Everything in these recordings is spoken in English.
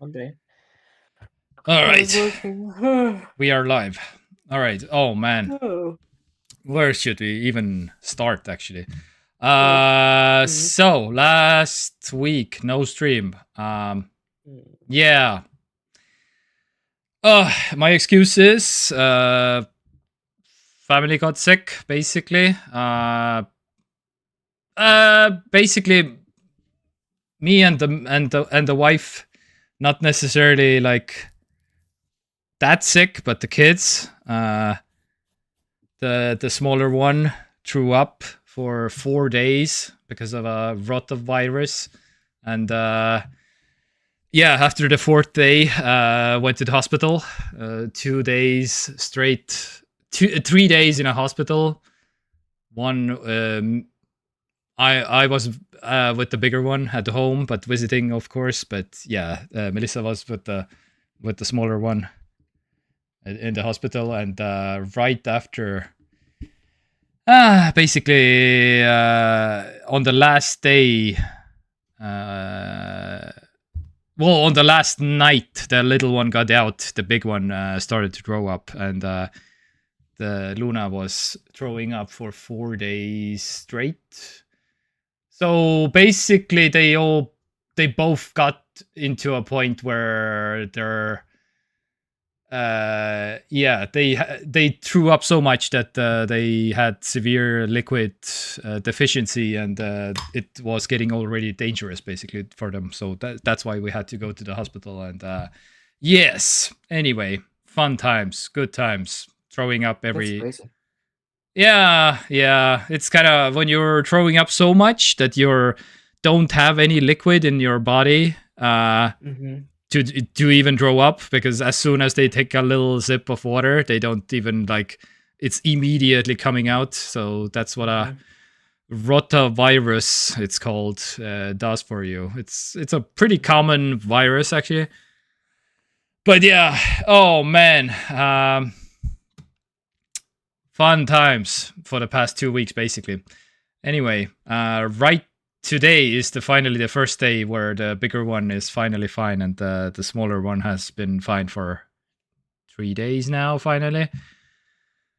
Okay. All I right, was working. we are live. All right. Oh man, Oh. where should we even start? Actually, Well, so last week no stream. mm, Yeah. My excuse is family got sick. Basically, basically me and the wife, not necessarily like that sick, but the kids. The smaller one threw up for 4 days because of a rotavirus, and yeah, after the fourth day, went to the hospital. 2 days straight, 3 days in a hospital. One, I was with the bigger one at home, but visiting, of course. But yeah, Melissa was with the smaller one in the hospital, and right after, basically, on the last day, well, on the last night, the little one got out. The big one started to throw up, and the Luna was throwing up for 4 days straight. So basically, they both got into a point where they're yeah, they threw up so much that they had severe liquid deficiency, and it was getting already dangerous basically for them. So that's why we had to go to the hospital. And yes, anyway, fun times, good times, throwing up that's every. crazy. Yeah, it's kind of when you're throwing up so much that you don't have any liquid in your body. Mm-hmm. To even throw up, because as soon as they take a little sip of water, they don't even like, it's immediately coming out. So that's what a rotavirus, it's called, does for you. It's a pretty common virus actually. But yeah, oh man, fun times for the past 2 weeks basically. Anyway, right today is finally the first day where the bigger one is finally fine, and the smaller one has been fine for 3 days now, finally.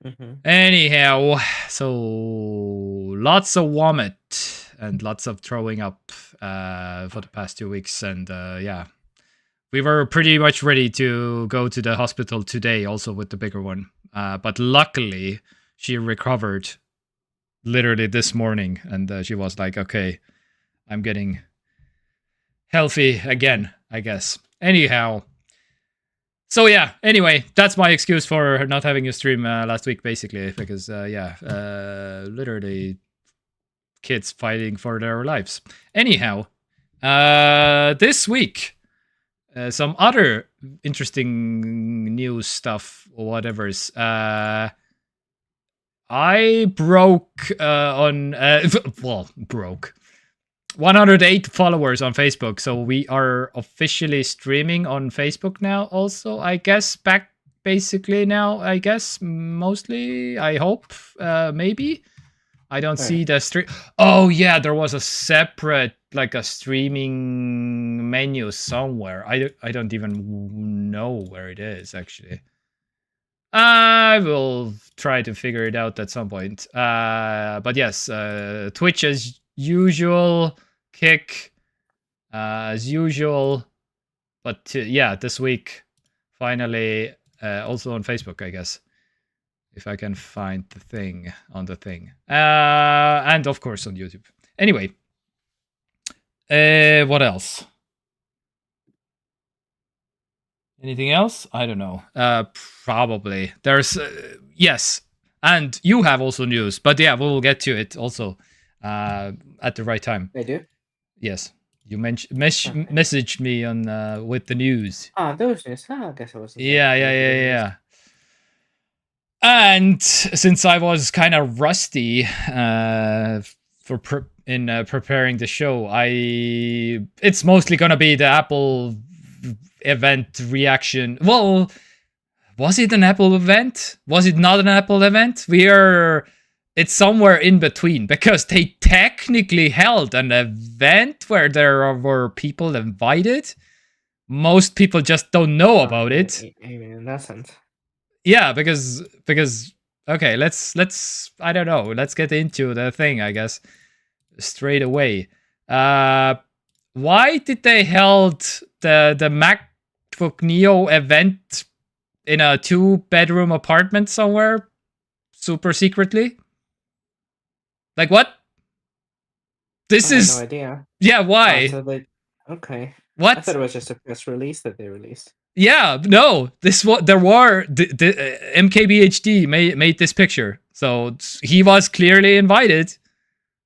Mm-hmm. Anyhow, so lots of vomit and lots of throwing up for the past 2 weeks, and yeah, we were pretty much ready to go to the hospital today also with the bigger one, but luckily she recovered literally this morning, and she was like, okay, I'm getting healthy again, I guess. Anyhow, so yeah, anyway, that's my excuse for not having a stream last week, basically, because yeah, literally kids fighting for their lives. Anyhow, this week, some other interesting news stuff or whatever's. I broke on well, broke 108 followers on Facebook, so we are officially streaming on Facebook now. Also, I guess back basically now. I guess mostly. I hope, maybe. I don't see the stream. Oh yeah, there was a separate like a streaming menu somewhere. I don't even know where it is actually. I will try to figure it out at some point. But yes, Twitch as usual, Kick as usual. But yeah, this week, finally, also on Facebook, I guess. If I can find the thing on the thing. And of course on YouTube. Anyway, what else? Anything else? I don't know. Probably. There's yes, and you have also news, but yeah, we'll get to it also at the right time. I do. Yes, you messaged me on with the news. Those news. I guess I was. Yeah. And since I was kind of rusty for preparing the show, it's mostly gonna be the Apple event reaction. Well, was it an Apple event? Was it not an Apple event? It's somewhere in between, because they technically held an event where there were people invited, most people just don't know about it. I mean, in that sense. Yeah, because okay, let's I don't know, let's get into the thing, I guess, straight away. Why did they held the MacBook Neo event in a 2-bedroom apartment somewhere super secretly? Like what? This I have is no idea. yeah, Oh, why? so okay. I What? thought it was just a press release that they released. Yeah, no. This what there were the MKBHD made this picture, so he was clearly invited.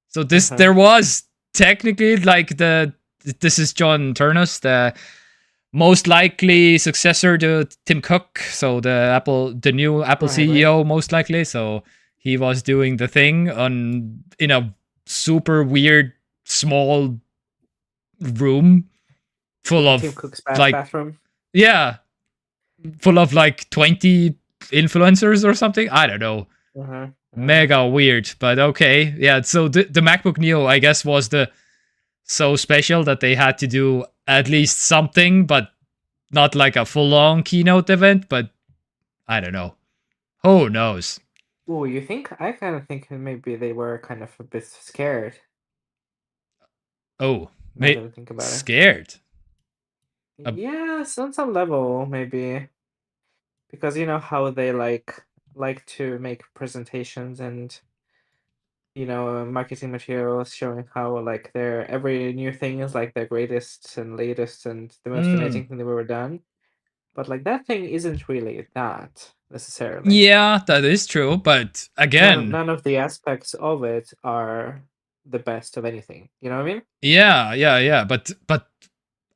So this there was technically like this is John Turnus, the most likely successor to Tim Cook, so the new Apple CEO most likely. So he was doing the thing in a super weird small room full of Tim Cook's like bathroom. yeah, full of like 20 influencers or something. I don't know. Mega weird, but okay. Yeah, so the MacBook Neo, I guess, was so special that they had to do at least something, but not like a full-on keynote event, but I don't know. Who knows? Oh, you think? I kind of think maybe they were kind of a bit scared. Oh, think about scared? Yes, on some level, maybe. Because you know how they like to make presentations and marketing materials showing how like their every new thing is like their greatest and latest and the most amazing thing they've ever done. But like that thing isn't really that necessarily. Yeah, that is true, but again, none of the aspects of it are the best of anything. You know what I mean? Yeah, but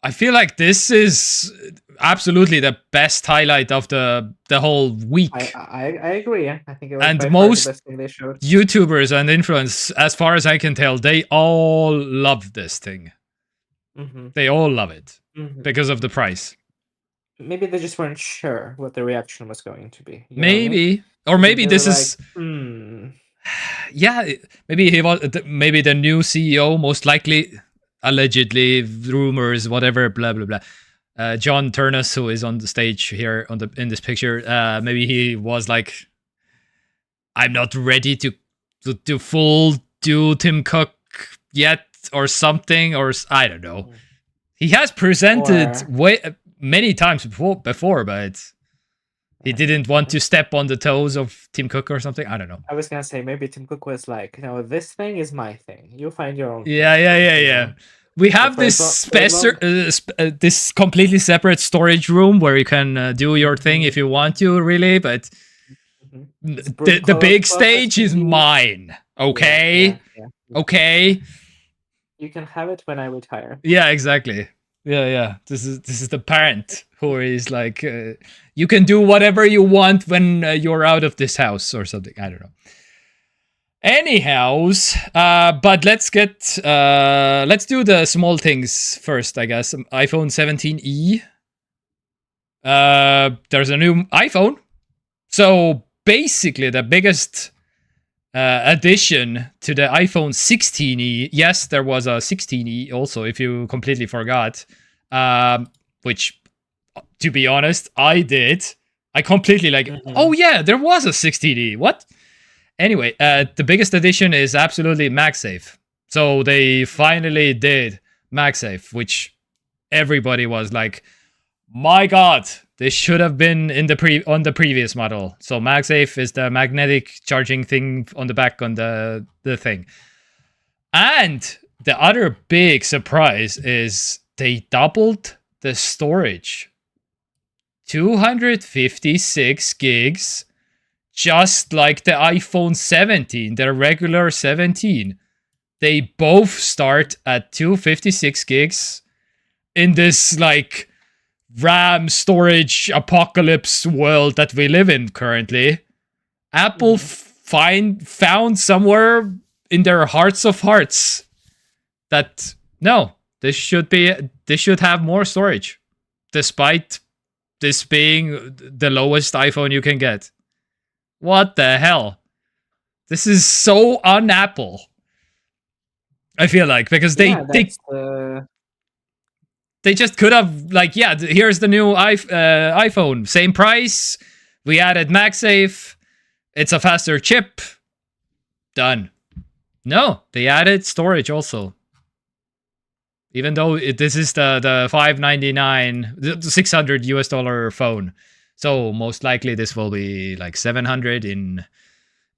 I feel like this is absolutely the best highlight of the whole week. I agree. I think it was and by most far the best thing they showed. YouTubers and influencers, as far as I can tell, they all love this thing. They all love it because of the price. Maybe they just weren't sure what the reaction was going to be. Maybe, or maybe this is. Yeah, maybe he was. Maybe the new CEO, most likely, allegedly, rumors, whatever, blah blah blah. John Turnus, who is on the stage here in this picture, maybe he was like, "I'm not ready to full do Tim Cook yet," or something, or I don't know. He has presented many times before, but he didn't want to step on the toes of Tim Cook or something. I don't know. I was gonna say maybe Tim Cook was like, "No, this thing is my thing. You find your own." Yeah. We have this this completely separate storage room where you can do your thing if you want to, really. But the big stage is mine. Okay, okay. You can have it when I retire. Yeah, exactly. Yeah. This is the parent who is like, you can do whatever you want when you're out of this house or something. I don't know. Anyhows, but let's do the small things first, I guess. iPhone 17e. There's a new iPhone. So basically the biggest addition to the iPhone 16e. Yes, there was a 16e also, if you completely forgot. Which, to be honest, I did. I completely oh yeah, there was a 16e. What? Anyway, the biggest addition is absolutely MagSafe. So they finally did MagSafe, which everybody was like, my God, this should have been on the previous model. So MagSafe is the magnetic charging thing on the back on the thing. And the other big surprise is they doubled the storage. 256 gigs. Just like the iPhone 17, the regular 17. They both start at 256 gigs in this like RAM storage apocalypse world that we live in currently. Apple found somewhere in their hearts of hearts that no, this should have more storage, despite this being the lowest iPhone you can get. What the hell? This is so un-Apple. I feel like, because they They just could have, like, yeah, here's the new iPhone, same price. We added MagSafe. It's a faster chip. Done. No, they added storage also. Even though this is the $599, the $600 phone. So most likely this will be like 700 in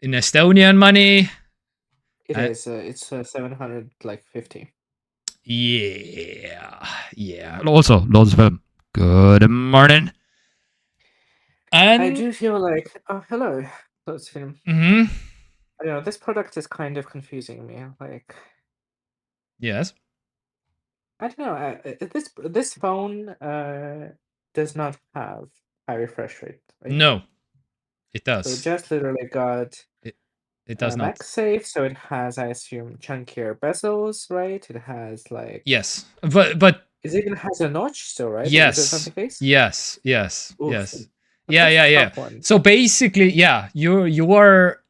Estonian money. It is. It's 750. Yeah. Also, loads of them. Good morning. And I do feel like, oh, hello. Let's see. I don't know, this product is kind of confusing me. Like, yes. I don't know. This phone does not have high refresh rate, right? No, it So it does. just literally got It does not. MagSafe, so it has, I assume, chunkier bezels, right? It has like Yes, but it even has a notch still, right? Is it not the case? Yes. Oof. Yeah. One. So basically, yeah, you are.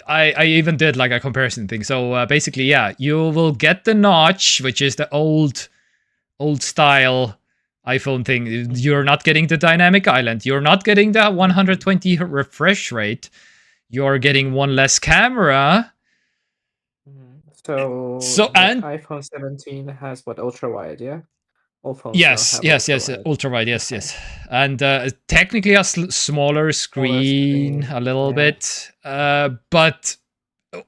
I even did like a comparison thing. So basically, yeah, you will get the notch, which is the old style iPhone thing. You're not getting the dynamic island. You're not getting the 120 refresh rate. You're getting one less camera. So and iPhone 17 has what, ultra wide, yeah? All phones yes, ultra wide, yes. And technically a smaller screen, a little bit. But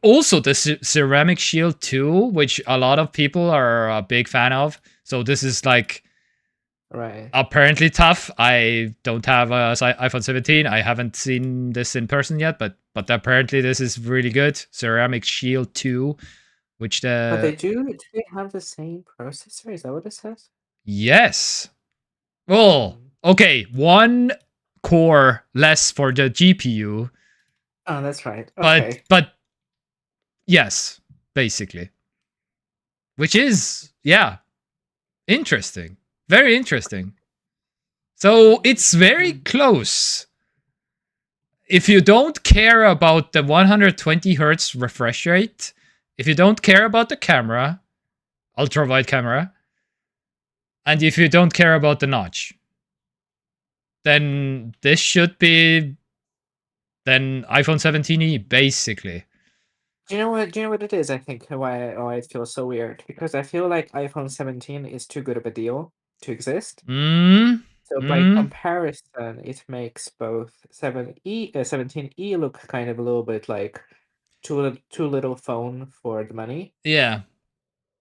also the ceramic shield too, which a lot of people are a big fan of. So this is like apparently tough. I don't have a iPhone 17. I haven't seen this in person yet, but apparently this is really good. Ceramic shield 2, which But do they have the same processor? Is that what it says? Yes. Well, okay, 1 core less for the GPU. Oh, that's right. Okay. But yes, basically. Which is, yeah, interesting. Very interesting. So it's very close. If you don't care about the 120 hertz refresh rate, if you don't care about the camera, ultra wide camera, and if you don't care about the notch, then this should be then iPhone 17e, basically. Do you know what it is? I think why it feels so weird, because I feel like iPhone 17 is too good of a deal to exist. So by comparison, it makes both 17e look kind of a little bit like too little phone for the money. Yeah.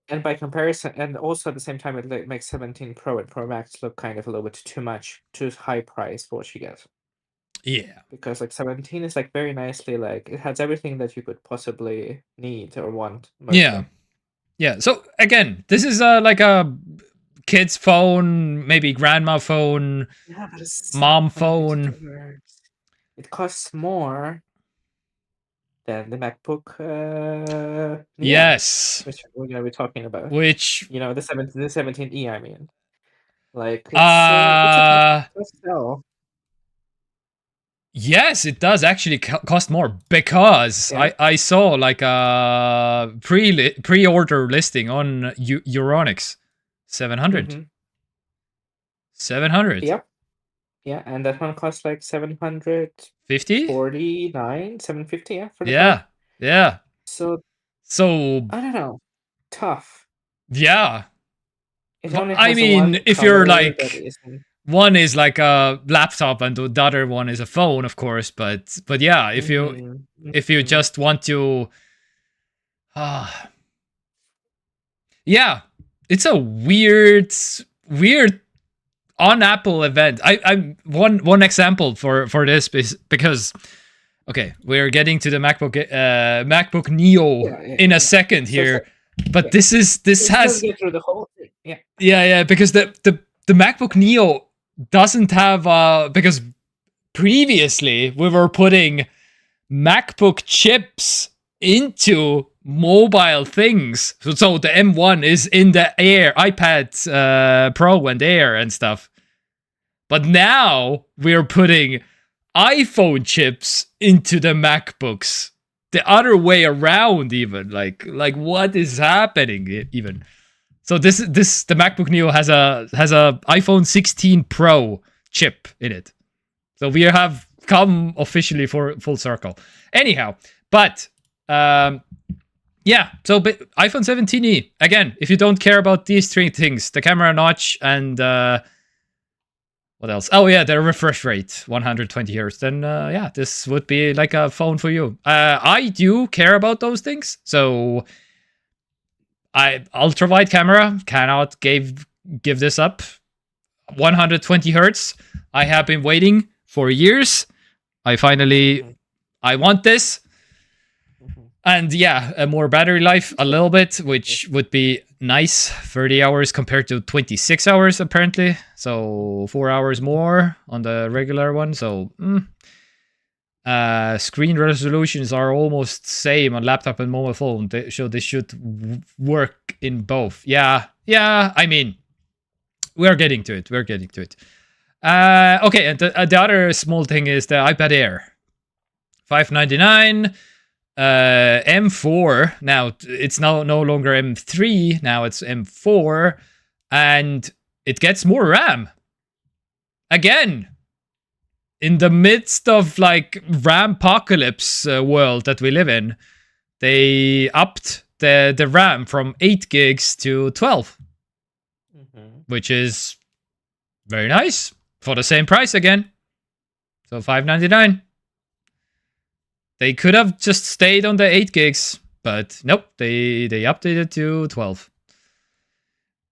And by comparison, and also at the same time, it makes 17 Pro and Pro Max look kind of a little bit too high price for what you get. Yeah. Because like 17 is like very nicely, like it has everything that you could possibly need or want. Mostly. Yeah. So again, this is like a kid's phone, maybe grandma phone, mom phone. It costs more than the MacBook Neo, yes, which we're gonna be talking about. Which the 17e, I mean, like it's a tough sell. Yes, it does actually cost more, because I saw like a pre-order listing on Euronics, 700. 700. Yep. Yeah, and that one costs like 750, 750, yeah, for the phone. Yeah. So I don't know. Tough. Yeah. I mean, if you're like, one is like a laptop and the other one is a phone, of course, but yeah, if you just want to yeah, it's a weird on Apple event. I one example for this is because, okay, we're getting to the MacBook Neo in a second here, but this has get through the whole thing. Yeah, because the MacBook Neo doesn't have because previously we were putting MacBook chips into mobile things. So the M1 is in the Air, iPad Pro and Air and stuff. But now we're putting iPhone chips into the MacBooks. The other way around, even. Like what is happening even? So the MacBook Neo has a iPhone 16 Pro chip in it. So we have come officially for full circle. Anyhow, but yeah. So iPhone 17e again. If you don't care about these three things, the camera notch and what else? Oh yeah, the refresh rate, 120 Hz. Then yeah, this would be like a phone for you. I do care about those things, so ultra wide camera cannot give this up. 120 Hz. I have been waiting for years. I want this. And yeah, a more battery life a little bit, which would be nice. 30 hours compared to 26 hours apparently. So 4 hours more on the regular one. So screen resolutions are almost same on laptop and mobile phone. So this should work in both. Yeah. I mean, we're getting to it. Okay, and the other small thing is the iPad Air. $599. M4. Now it's no longer M3. Now it's M4, and it gets more RAM. Again, in the midst of like RAM apocalypse world that we live in, they upped the RAM from 8 gigs to 12, which is very nice for the same price again. So $599. They could have just stayed on the 8 gigs, but nope, they updated to 12.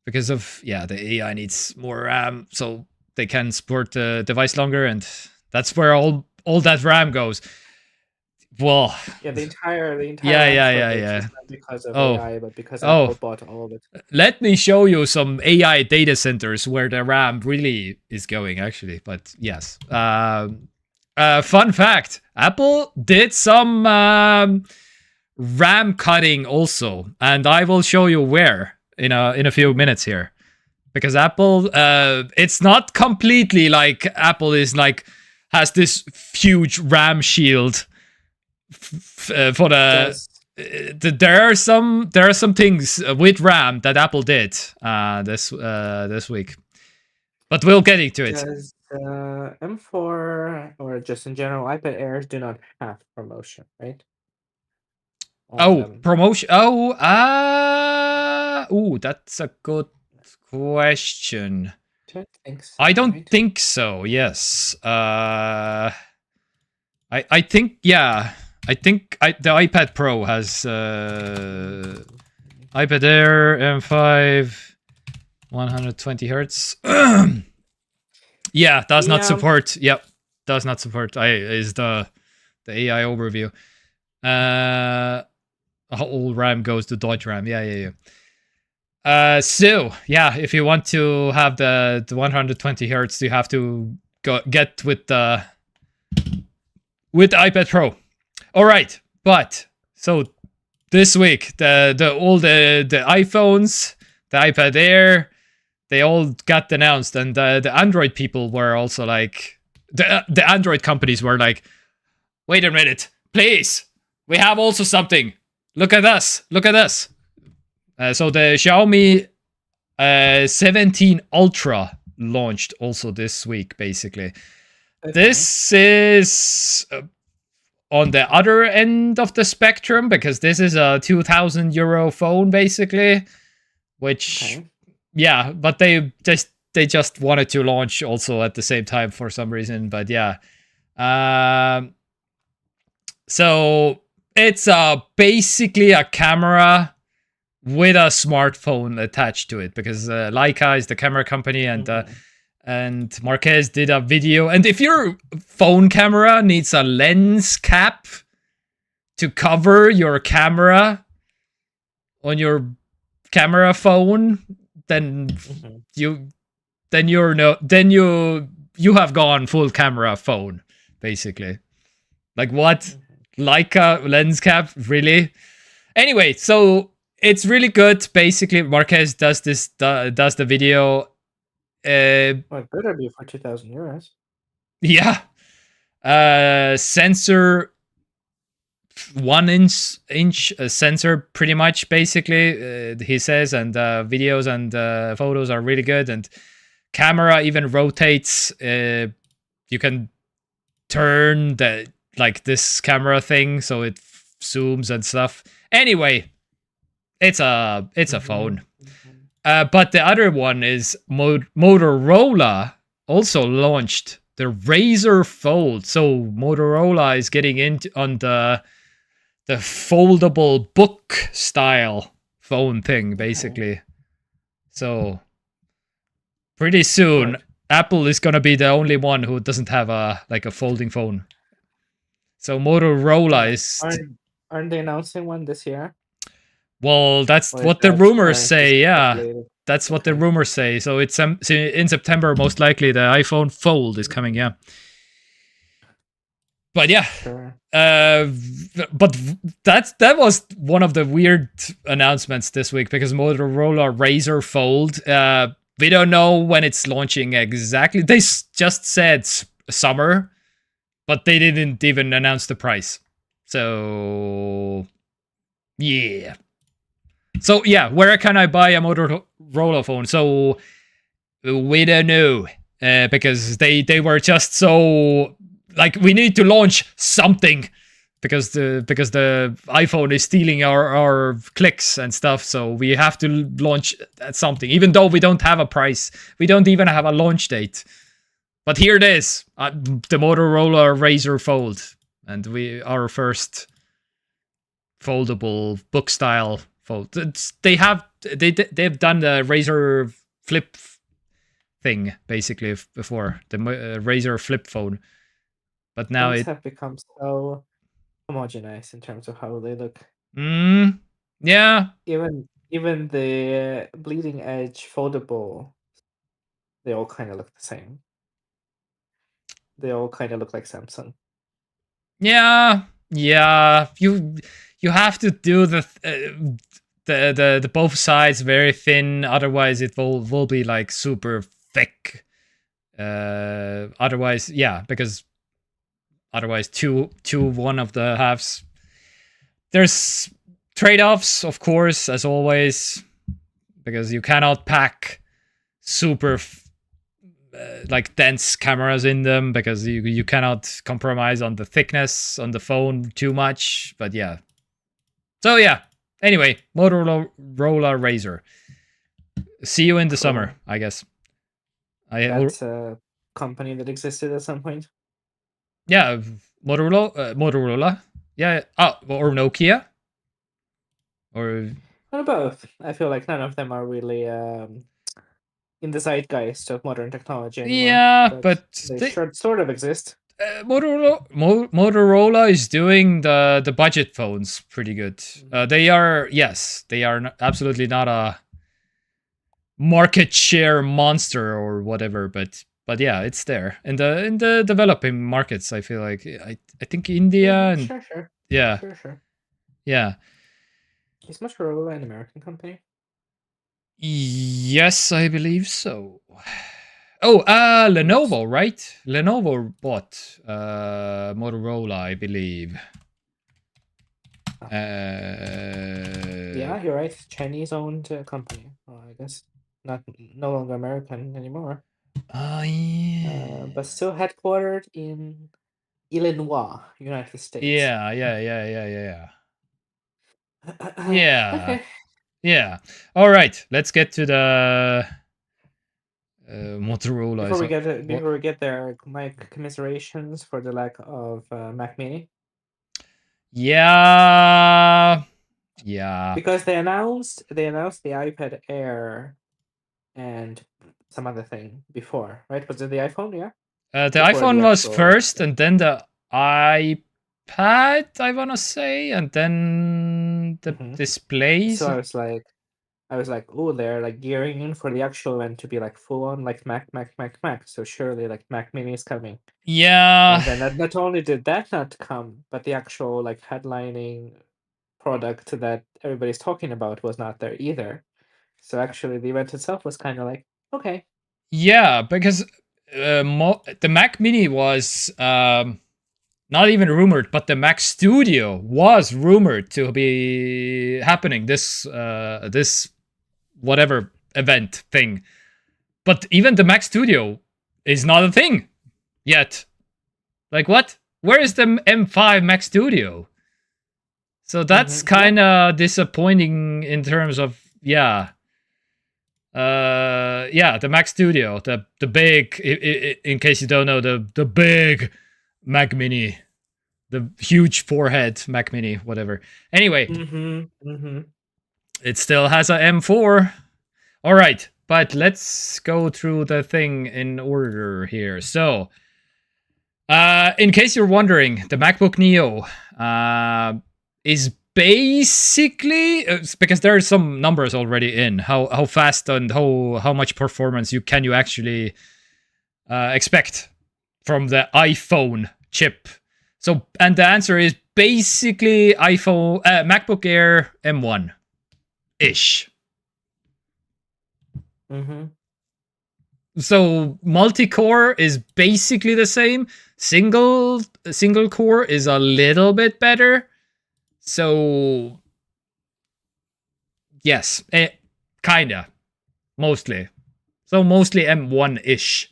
Because of, yeah, the AI needs more RAM, so they can support the device longer, and that's where all that RAM goes. Well, yeah, the entire yeah. Not because of AI, but because Apple bought all of it. Let me show you some AI data centers where the RAM really is going, actually. But yes, fun fact: Apple did some RAM cutting also, and I will show you where in a few minutes here. Because Apple, it's not completely like Apple is like has this huge RAM shield for the. There are some things with RAM that Apple did this week, but we'll get into it. Does M4 or just in general iPad Airs do not have promotion, right? Promotion. That's a good question. Don't think so, I don't think so. Yes. I think yeah. I think the iPad Pro has iPad Air M5 120 Hertz. Yeah, does not support. Yep, does not support. Is the AI overview. All RAM goes to Deutsche RAM. Yeah. So yeah, if you want to have the 120 Hertz, you have to get with the iPad Pro. All right, but so this week the iPhones, the iPad Air, they all got announced, and the Android people were also like the Android companies were like, wait a minute, please, we have also something. Look at us. So the Xiaomi 17 Ultra launched also this week, basically. Okay. This is on the other end of the spectrum, because this is a €2,000 phone, basically. Which, yeah, but they just wanted to launch also at the same time for some reason. But yeah. So it's basically a camera with a smartphone attached to it, because Leica is the camera company, and Marquez did a video. And if your phone camera needs a lens cap to cover your camera on your camera phone, then you have gone full camera phone, basically. Like what? Leica lens cap, really? Anyway, so it's really good. Basically, Marquez does the video. Well, it better be for €2,000. Yeah. Sensor 1 inch sensor, pretty much, basically, he says, and videos and photos are really good, and camera even rotates. You can turn the this camera thing so it zooms and stuff. Anyway, it's a phone. But the other one is Motorola also launched the Razr Fold. So Motorola is getting into on the foldable book style phone thing, basically. So pretty soon, Apple is gonna be the only one who doesn't have a folding phone. So Motorola is. Aren't they announcing one this year? Well, that's what the rumors say. Yeah, that's what the rumors say. So it's in September, most likely the iPhone Fold is coming. Yeah. But yeah, Sure. but that was one of the weird announcements this week, because Motorola Razr Fold. We don't know when it's launching exactly. They just said summer, but they didn't even announce the price. So yeah. So yeah, where can I buy a Motorola phone? So we don't know, because they were just so we need to launch something, because the iPhone is stealing our clicks and stuff. So we have to launch something, even though we don't have a price. We don't even have a launch date. But here it is, the Motorola Razr Fold, and our first foldable book style fold. They've done the Razr Flip thing basically before, the Razr Flip phone, but now it have become so homogenized in terms of how they look. Yeah. Even the bleeding edge foldable, they all kind of look the same. They all kind of look like Samsung. Yeah. You have to do the both sides very thin, otherwise it will be super thick. Otherwise, yeah, because otherwise one of the halves. There's trade-offs, of course, as always, because you cannot pack super dense cameras in them, because you cannot compromise on the thickness on the phone too much. But yeah. So yeah. Anyway, Motorola Razr. See you in the summer, I guess. That's a company that existed at some point. Yeah, Motorola. Yeah. Or Nokia. Or both. I feel like none of them are really in the zeitgeist of modern technology anymore. Yeah, but they sort of exist. Motorola is doing the budget phones pretty good. They are absolutely not a market share monster or whatever, but yeah, it's there in the developing markets. I feel like I think India and sure. Yeah, sure. Yeah. Is Motorola an American company? Yes, I believe so. Oh, Lenovo, right? Lenovo bought Motorola, I believe. Yeah, you're right. Chinese-owned company. Well, I guess no longer American anymore. Yeah. But still headquartered in Illinois, United States. Yeah. Okay. Yeah. All right. Let's get to the Motorola. Before we get there, my commiserations for the lack of Mac Mini. Yeah. Because they announced the iPad Air and some other thing before, right? Was it the iPhone? Yeah. The iPhone was first, and then the iPad, I wanna say, and then the displays. So I was like, oh, they're gearing in for the actual event to be full on Mac. So surely Mac Mini is coming. Yeah. And then not only did that not come, but the actual headlining product that everybody's talking about was not there either. So actually, the event itself was kind of okay. Yeah, because the Mac Mini was not not even rumored, but the Mac Studio was rumored to be happening this whatever event thing. But even the Mac Studio is not a thing yet. Like, what? Where is the M5 Mac Studio? So that's kind of disappointing in terms of, yeah. The Mac Studio, the big, in case you don't know, the big Mac Mini, the huge forehead Mac Mini, whatever. Anyway, it still has a M4. All right, but let's go through the thing in order here. So, in case you're wondering, the MacBook Neo is basically, because there are some numbers already in how fast and how much performance you actually expect from the iPhone chip. So, and the answer is basically MacBook Air M1 ish. So multi-core is basically the same. Single core is a little bit better. So yes, kinda, mostly. So mostly M1-ish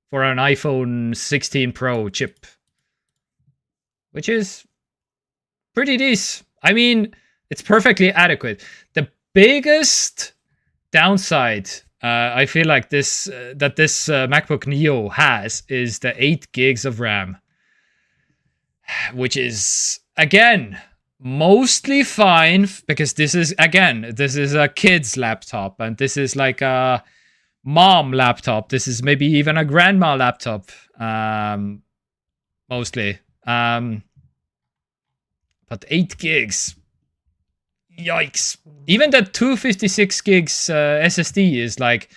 for an iPhone 16 Pro chip, which is pretty decent. I mean, it's perfectly adequate. The biggest downside I feel like this MacBook Neo has is the 8 gigs of RAM, which is, again, mostly fine, because this is a kid's laptop, and this is like a mom laptop. This is maybe even a grandma laptop, mostly. But 8 gigs, yikes. Even the 256 gigs SSD is like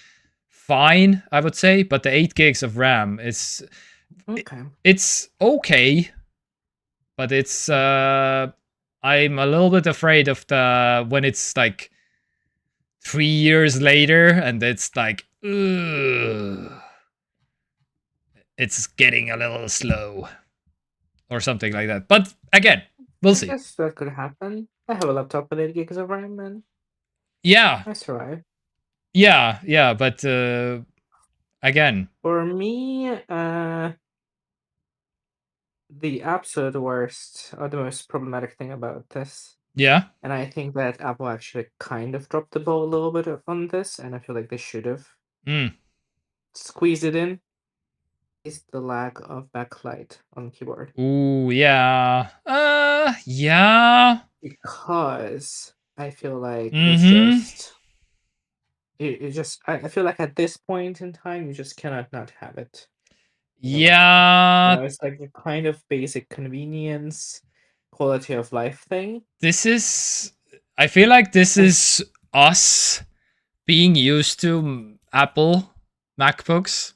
fine, I would say, but the 8 gigs of RAM is it's okay, but it's I'm a little bit afraid of when it's like 3 years later and it's like, ugh, it's getting a little slow or something like that. But again, we'll see. I guess that could happen. I have a laptop with 8 gigs of RAM, and yeah, I survive. Yeah, but again, for me, the absolute worst or the most problematic thing about this, and I think that Apple actually kind of dropped the ball a little bit on this, and I feel like they should have squeezed it in, is the lack of backlight on the keyboard. Ooh, yeah. Yeah. Because I feel like it's just I feel like at this point in time you just cannot not have it. Yeah. It's like a kind of basic convenience, quality of life thing. I feel like this is us being used to Apple MacBooks.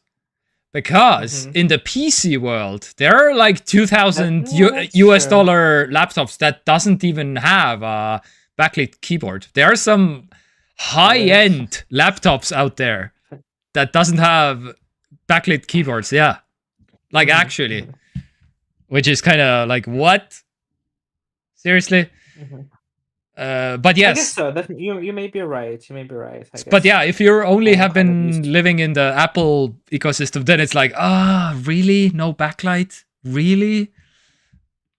Because in the PC world, there are like 2,000 US dollar laptops that doesn't even have a backlit keyboard. There are some high-end laptops out there that doesn't have backlit keyboards. Yeah, like actually, which is kind of like, what? Seriously? But yes, I guess so. That you may be right. You may be right. I guess. But yeah, if you're only have been living in the Apple ecosystem, then it's like, really? No backlight? Really?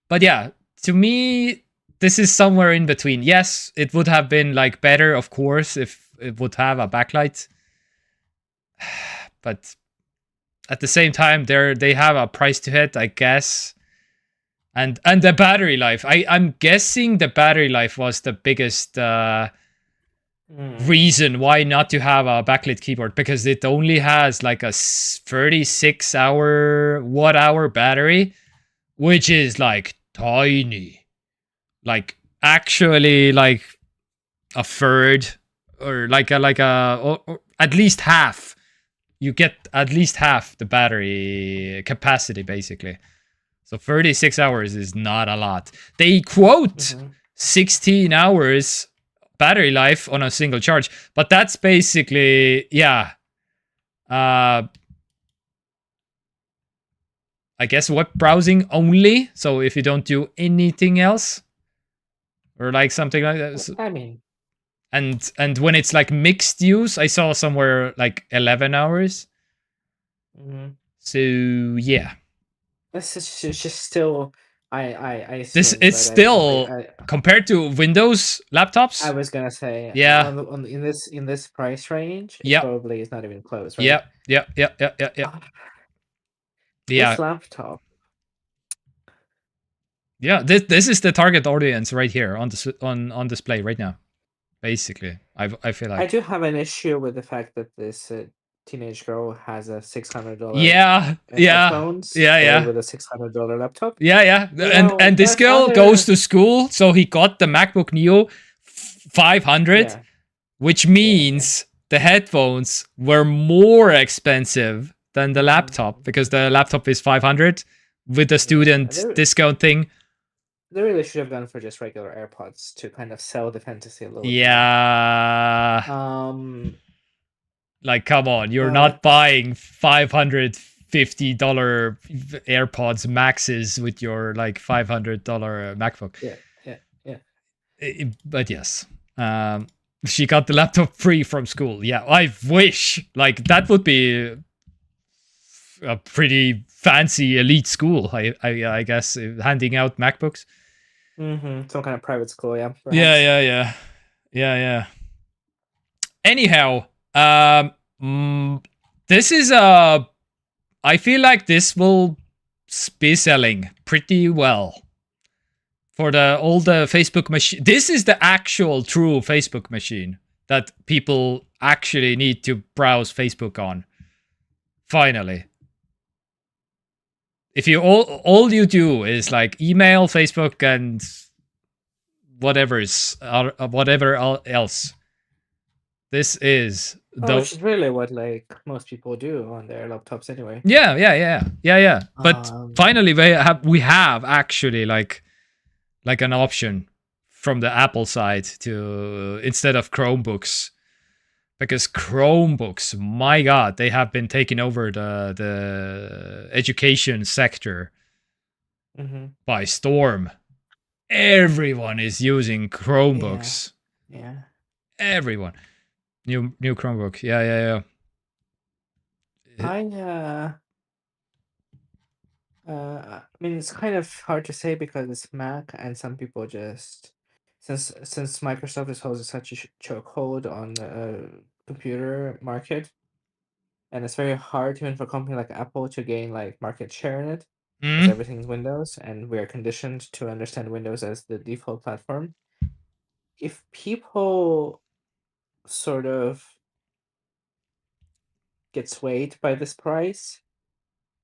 But yeah, to me, this is somewhere in between. Yes, it would have been like better, of course, if it would have a backlight. But at the same time, they have a price to hit, I guess. And the battery life. I'm guessing the battery life was the biggest reason why not to have a backlit keyboard, because it only has like a 36-hour watt-hour battery, which is like tiny. Like actually like a third, or like or at least half. You get at least half the battery capacity, basically. So 36 hours is not a lot. They quote 16 hours battery life on a single charge, but that's basically, yeah. I guess web browsing only. So if you don't do anything else, or like something like that. I mean, And when it's like mixed use, I saw somewhere like 11 hours. mhm. So yeah, This is just still. I this assume, it's but still compared to Windows I laptops. was gonna say Yeah, in this price range, it yeah, probably is not even close, right? yeah, yeah, yeah, yeah, yeah, yeah. Ah, Yeah, this laptop, yeah. This is the target audience right here on on display right now. Basically, I feel I like. do have an issue with the fact that this teenage girl has a $600 Yeah, yeah, headphones yeah, paired yeah. with a $600 laptop. Yeah, yeah. You And know, this that's girl goes other. to school, so he got the MacBook Neo 500, Yeah, which yeah, yeah. means the headphones were more expensive than the laptop Mhm. because the laptop is 500 with the Yeah, student discount thing. they really should have gone for just regular AirPods to kind of sell the fantasy a little bit more. Yeah. Um, Like, come on, you're not but buying $550 AirPods Maxes with your like $500 MacBook. yeah, yeah, yeah. But yes, she got the laptop free from school. Yeah, I wish like that would be a pretty fancy elite school. I guess handing out MacBooks. Some kind of private school, yeah, Yeah, perhaps. yeah, yeah, yeah, yeah. Anyhow, this is a. I feel like this will be selling pretty well for the all the Facebook machine. This is the actual true Facebook machine that people actually need to browse Facebook on. Finally, if you all you do is like email, Facebook, and whatever else, this is Oh, the which is really what like most people do on their laptops anyway. yeah, yeah, yeah, yeah, yeah. But Um, finally, we have actually like an option from the Apple side to instead of Chromebooks, because Chromebooks, my God, they have been taking over the education sector mhm. by storm. Everyone is using Yeah, Chromebooks. yeah. Everyone, new Chromebook. Yeah, yeah, yeah. I I mean, it's kind of hard to say because it's Mac, and some people just since Microsoft is holding such a chokehold on the computer market, and it's very hard even for a company like Apple to gain like market share in it, because Mm, everything's Windows, and we're conditioned to understand Windows as the default platform. If people sort of get swayed by this price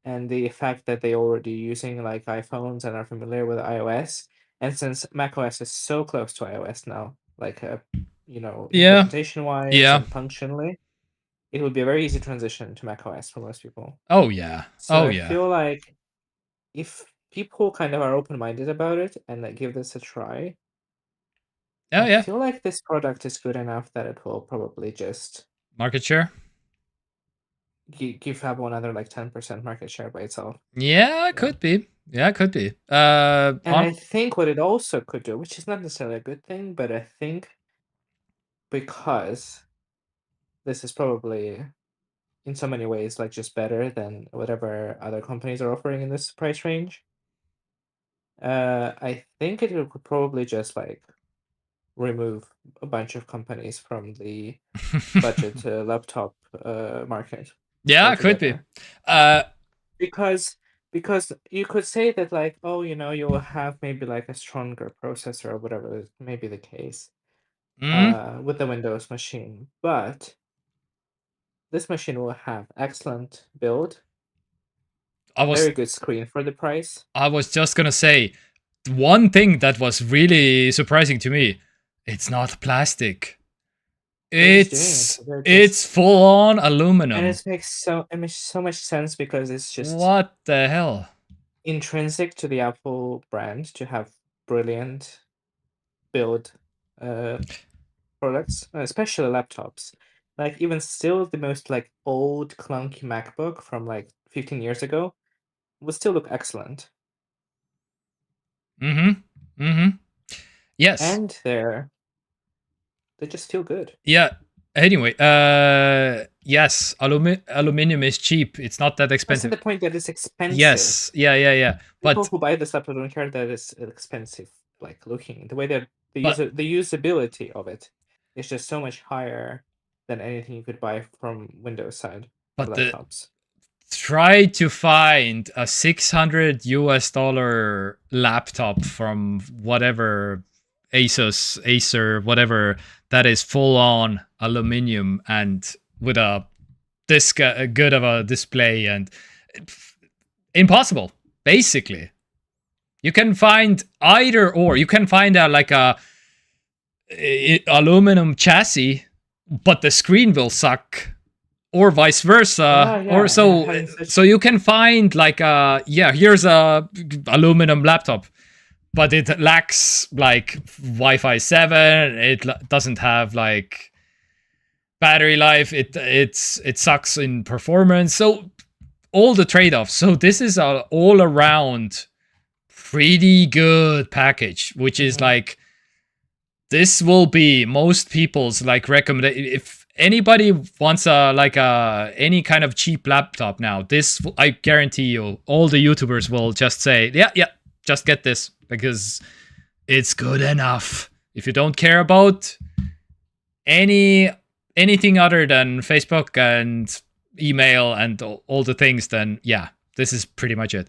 and the fact that they already using like iPhones and are familiar with iOS. And since macOS is so close to iOS now, like yeah, implementation wise yeah. and functionally, it would be a very easy transition to macOS for most people. Oh yeah, So oh I yeah. feel like if people kind of are open minded about it and like give this a try, Oh I yeah. feel like this product is good enough that it will probably just Market share. give Apple another like 10% market share by itself. Yeah, it You know? could be. Yeah, it could be. And I think what it also could do, which is not necessarily a good thing, but I think because this is probably in so many ways like just better than whatever other companies are offering in this price range. I think it could probably just like remove a bunch of companies from the budget laptop market yeah, it could be. altogether. Uh, Because because you could say that like, oh, you'll have maybe like a stronger processor or whatever may be the case mm, with the Windows machine, but this machine will have excellent build, I was very good screen for the price. I was just gonna say one thing that was really surprising to me. It's not plastic. They're just doing it. They're It's just full on and aluminum. it makes so much sense because it's just What the hell? intrinsic to the Apple brand to have brilliant build uh products, especially laptops. Like even still the most like old clunky MacBook from like 15 years ago would still look excellent. Yes. And they just feel good. Yeah. Anyway, yes, aluminum is cheap. It's not that expensive. That's the point that it's expensive. Yes, yeah. People But who buy this laptop don't care that it's expensive, like looking. The way that the usability of it is just so much higher than anything you could buy from Windows side of laptops. Try to find a $600 laptop from whatever Acer, whatever, that is full on aluminum and with this good of a display, and impossible. Basically, you can find either or. You can find a aluminum chassis, but the screen will suck. Or vice versa, so you can find here's a aluminum laptop, but it lacks like Wi-Fi 7. It doesn't have like battery life. It sucks in performance. So all the trade-offs. So this is a all around pretty good package, which is like, this will be most people's like recommendation. If anybody wants any kind of cheap laptop now, this, I guarantee you, all the YouTubers will just say, yeah, just get this because it's good enough. If you don't care about anything other than Facebook and email and all the things, then yeah, this is pretty much it.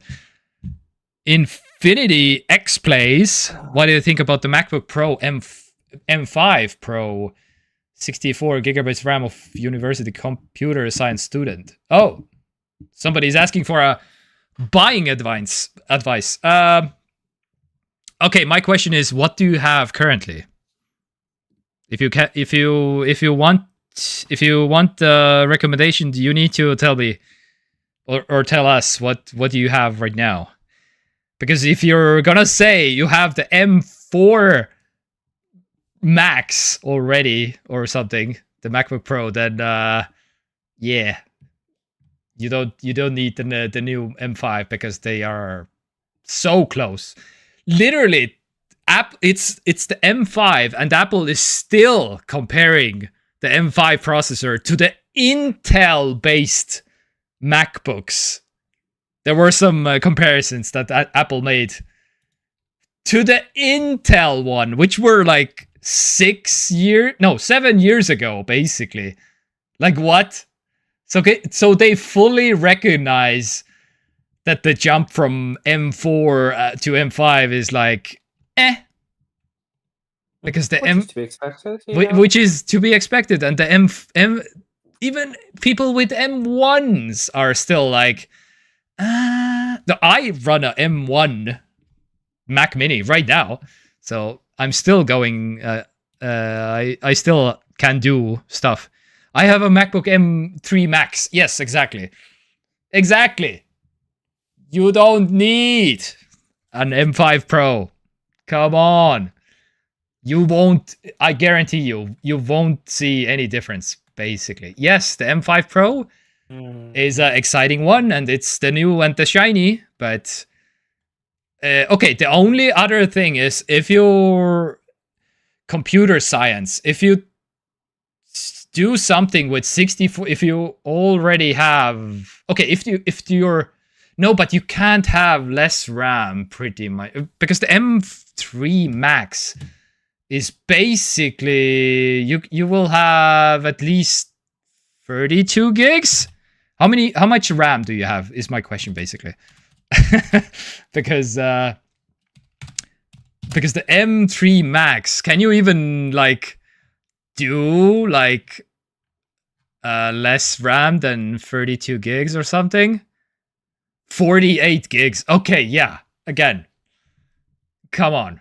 Infinity X Plays, what do you think about the MacBook Pro M5 Pro? 64 gigabytes RAM of university computer science student. Oh, somebody's asking for a buying advice. Okay, my question is, what do you have currently? If you want the recommendation, you need to tell me or tell us what do you have right now. Because if you're gonna say you have the M4 Max already or something, the MacBook Pro, then yeah, you don't need the new M5 because they are so close. Literally, it's the M5, and Apple is still comparing the M5 processor to the Intel-based MacBooks. There were some comparisons that Apple made to the Intel one, which were like 7 years ago, basically. Like, what? So they fully recognize that the jump from M4 to M5 is like, because the which is to be expected, and the even people with M1s are still like, I run a M1 Mac Mini right now, so I'm still going. I still can do stuff. I have a MacBook M3 Max. Yes, exactly. You don't need an M5 Pro. Come on. You won't. I guarantee you won't see any difference. Basically, yes, the M5 Pro is an exciting one, and it's the new and the shiny, but. Okay, the only other thing is, if you're computer science, if you do something with 64, if you already have, okay, if you're, no, but you can't have less RAM pretty much, because the M3 Max is basically, you will have at least 32 gigs. How much RAM do you have is my question, basically. because the M3 Max, can you even like do like less RAM than 32 gigs or something? 48 gigs. Okay, yeah. Again, come on.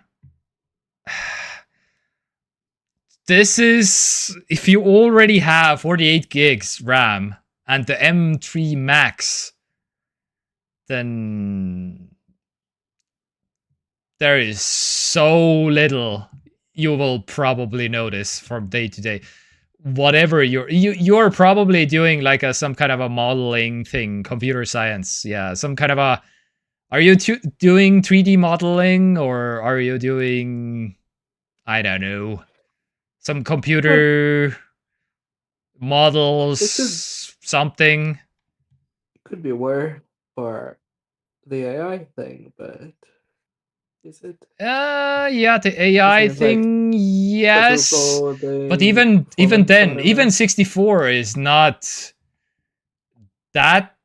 This is, if you already have 48 gigs RAM and the M3 Max, then there is so little you will probably notice from day to day. Whatever you're probably doing like some kind of a modeling thing, computer science, yeah, some kind of a Are you doing 3D modeling, or are you doing, I don't know, some computer models, It something? could be worse for the AI thing, but is it? Yeah, the AI Isn't it like thing, yes. quadruple But the even performance or then, even whatever? 64 is not that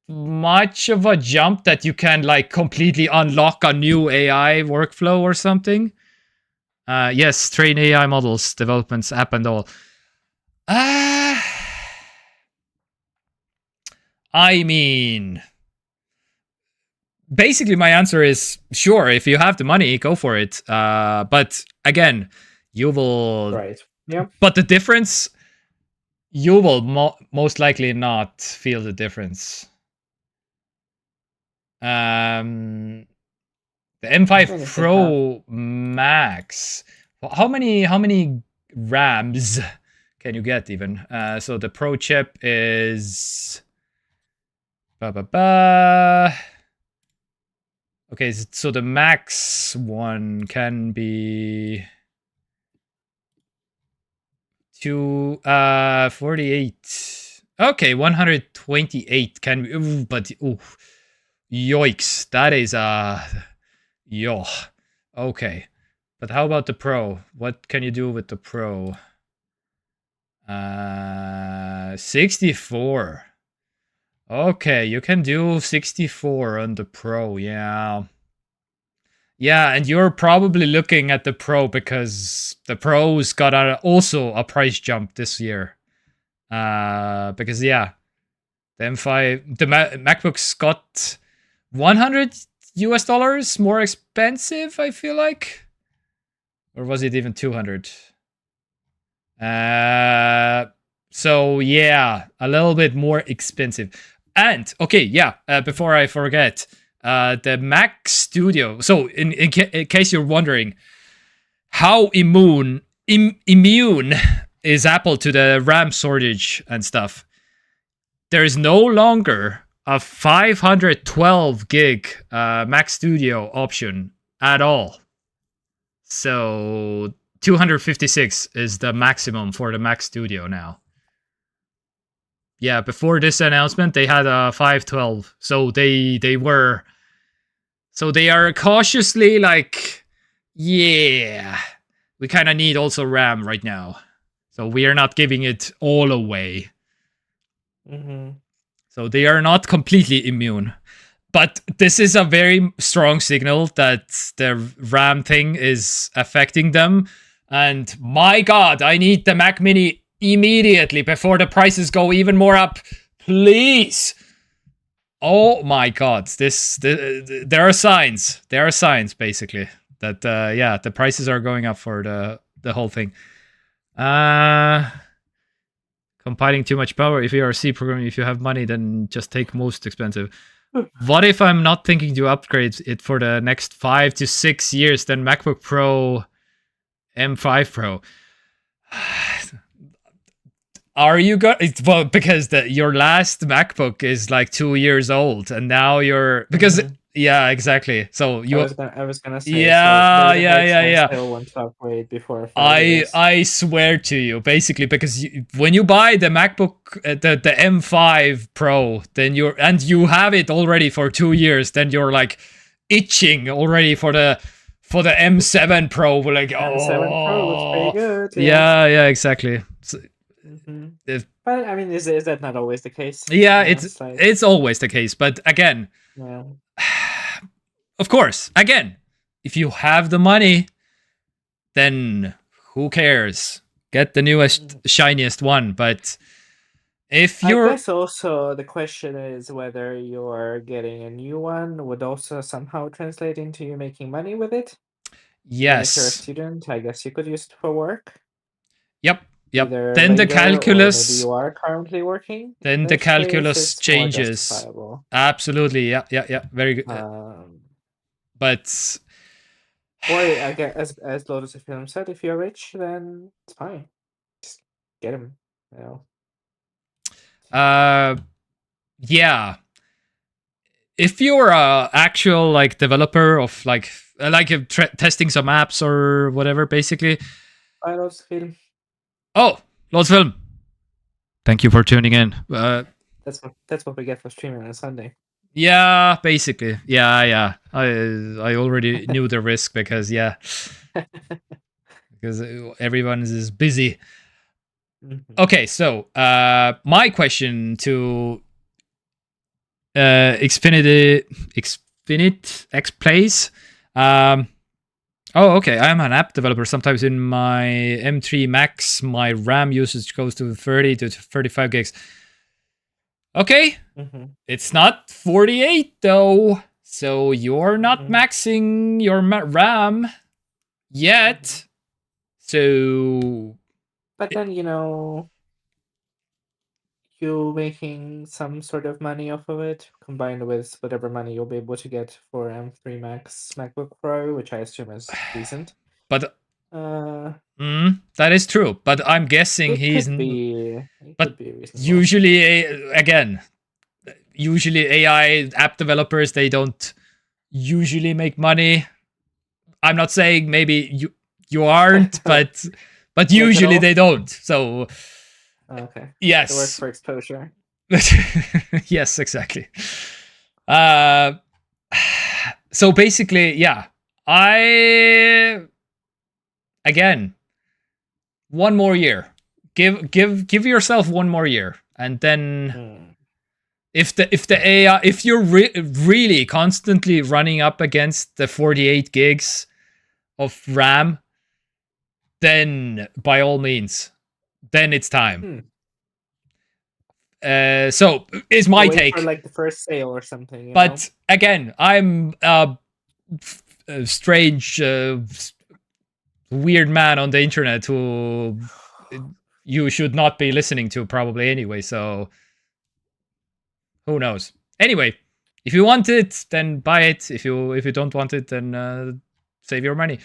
much of a jump that you can like completely unlock a new AI workflow or something. Yes, train AI models, developments, app and all. Uh, I mean, basically my answer is sure, if you have the money, go for it. But again, you will, Right. Yeah. but the difference, you will most likely not feel the difference. The I M5 mean, if they have. Pro Max. How many RAMs can you get even? So the Pro chip is okay, so the max one can be 48. Okay, 128 can be, ooh, but ooh, yikes. That is yo. Okay. But how about the Pro? What can you do with the Pro? 64. Okay, you can do 64 on the Pro, yeah. Yeah, and you're probably looking at the Pro because the Pro's got also a price jump this year. Because yeah, the M5, the MacBook's got 100 US dollars more expensive, I feel like. Or was it even 200? So yeah, a little bit more expensive. And okay, yeah, before I forget, the Mac Studio. So in case you're wondering, how immune is Apple to the RAM shortage and stuff? There is no longer a 512 gig Mac Studio option at all. So 256 is the maximum for the Mac Studio now. Yeah, before this announcement, they had a 512. So they are cautiously like, yeah, we kind of need also RAM right now. So we are not giving it all away. Mm-hmm. So they are not completely immune. But this is a very strong signal that the RAM thing is affecting them. And my God, I need the Mac Mini immediately before the prices go even more up. Please. Oh my God, there are signs. There are signs basically that yeah, the prices are going up for the whole thing. Compiling too much power. If you are a C programmer, if you have money, then just take most expensive. What if I'm not thinking to upgrade it for the next 5 to 6 years? Then MacBook Pro, M5 Pro. Are you going? Well, because your last MacBook is like 2 years old, and now you're because yeah, exactly. So I was gonna say, so there yeah, is a high yeah, chance yeah. they'll want to upgrade before 5 years. I swear to you, basically, because when you buy the MacBook, the M5 Pro, then you have it already for 2 years, then you're like itching already for the M7 Pro. We're like, M7 Pro looks pretty oh, good. yeah, exactly. So, But I mean, is that not always the case? yeah, It's like, it's always the case, but again, yeah. of course, again, if you have the money, then who cares? Get the newest, shiniest one. But if I you're, guess also the question is whether you're getting a new one would also somehow translate into you making money with it. Even if you're a yes, student, I guess you could use it for work, yep, either then the later or maybe calculus, you are currently working. In which case, it's more changes. justifiable. Absolutely, yeah, very good. But Or I guess, as Lotus of Film said, if you're rich, then it's fine. Just get him. You know. uh, yeah, if you're a actual like developer of like testing some apps or whatever, basically. I love film. Oh, Lots Film. Thank you for tuning in. That's what we get for streaming on a Sunday. Yeah, basically. Yeah. I already knew the risk because because everyone is busy. Mm-hmm. Okay, so my question to Xfinity X Plays. Okay. I'm an app developer. Sometimes in my M3 Max, my RAM usage goes to 30 to 35 gigs. Okay, it's not 48 though, so you're not maxing your RAM yet. So, but then you making some sort of money off of it, combined with whatever money you'll be able to get for M3 Max MacBook Pro, which I assume is decent. But that is true. But I'm guessing he's. It but could be reasonable. Usually AI app developers, they don't usually make money. I'm not saying maybe you aren't, but usually they don't. So okay. Yes. It works for exposure. Yes, exactly. So basically, yeah. Again, one more year. Give yourself one more year, and then if you're really constantly running up against the 48 gigs of RAM, then by all means, then it's time. So is my take. For like the first sale or something. But again, I'm a strange, weird man on the internet who you should not be listening to probably anyway. So who knows? Anyway, if you want it, then buy it. If you don't want it, then save your money.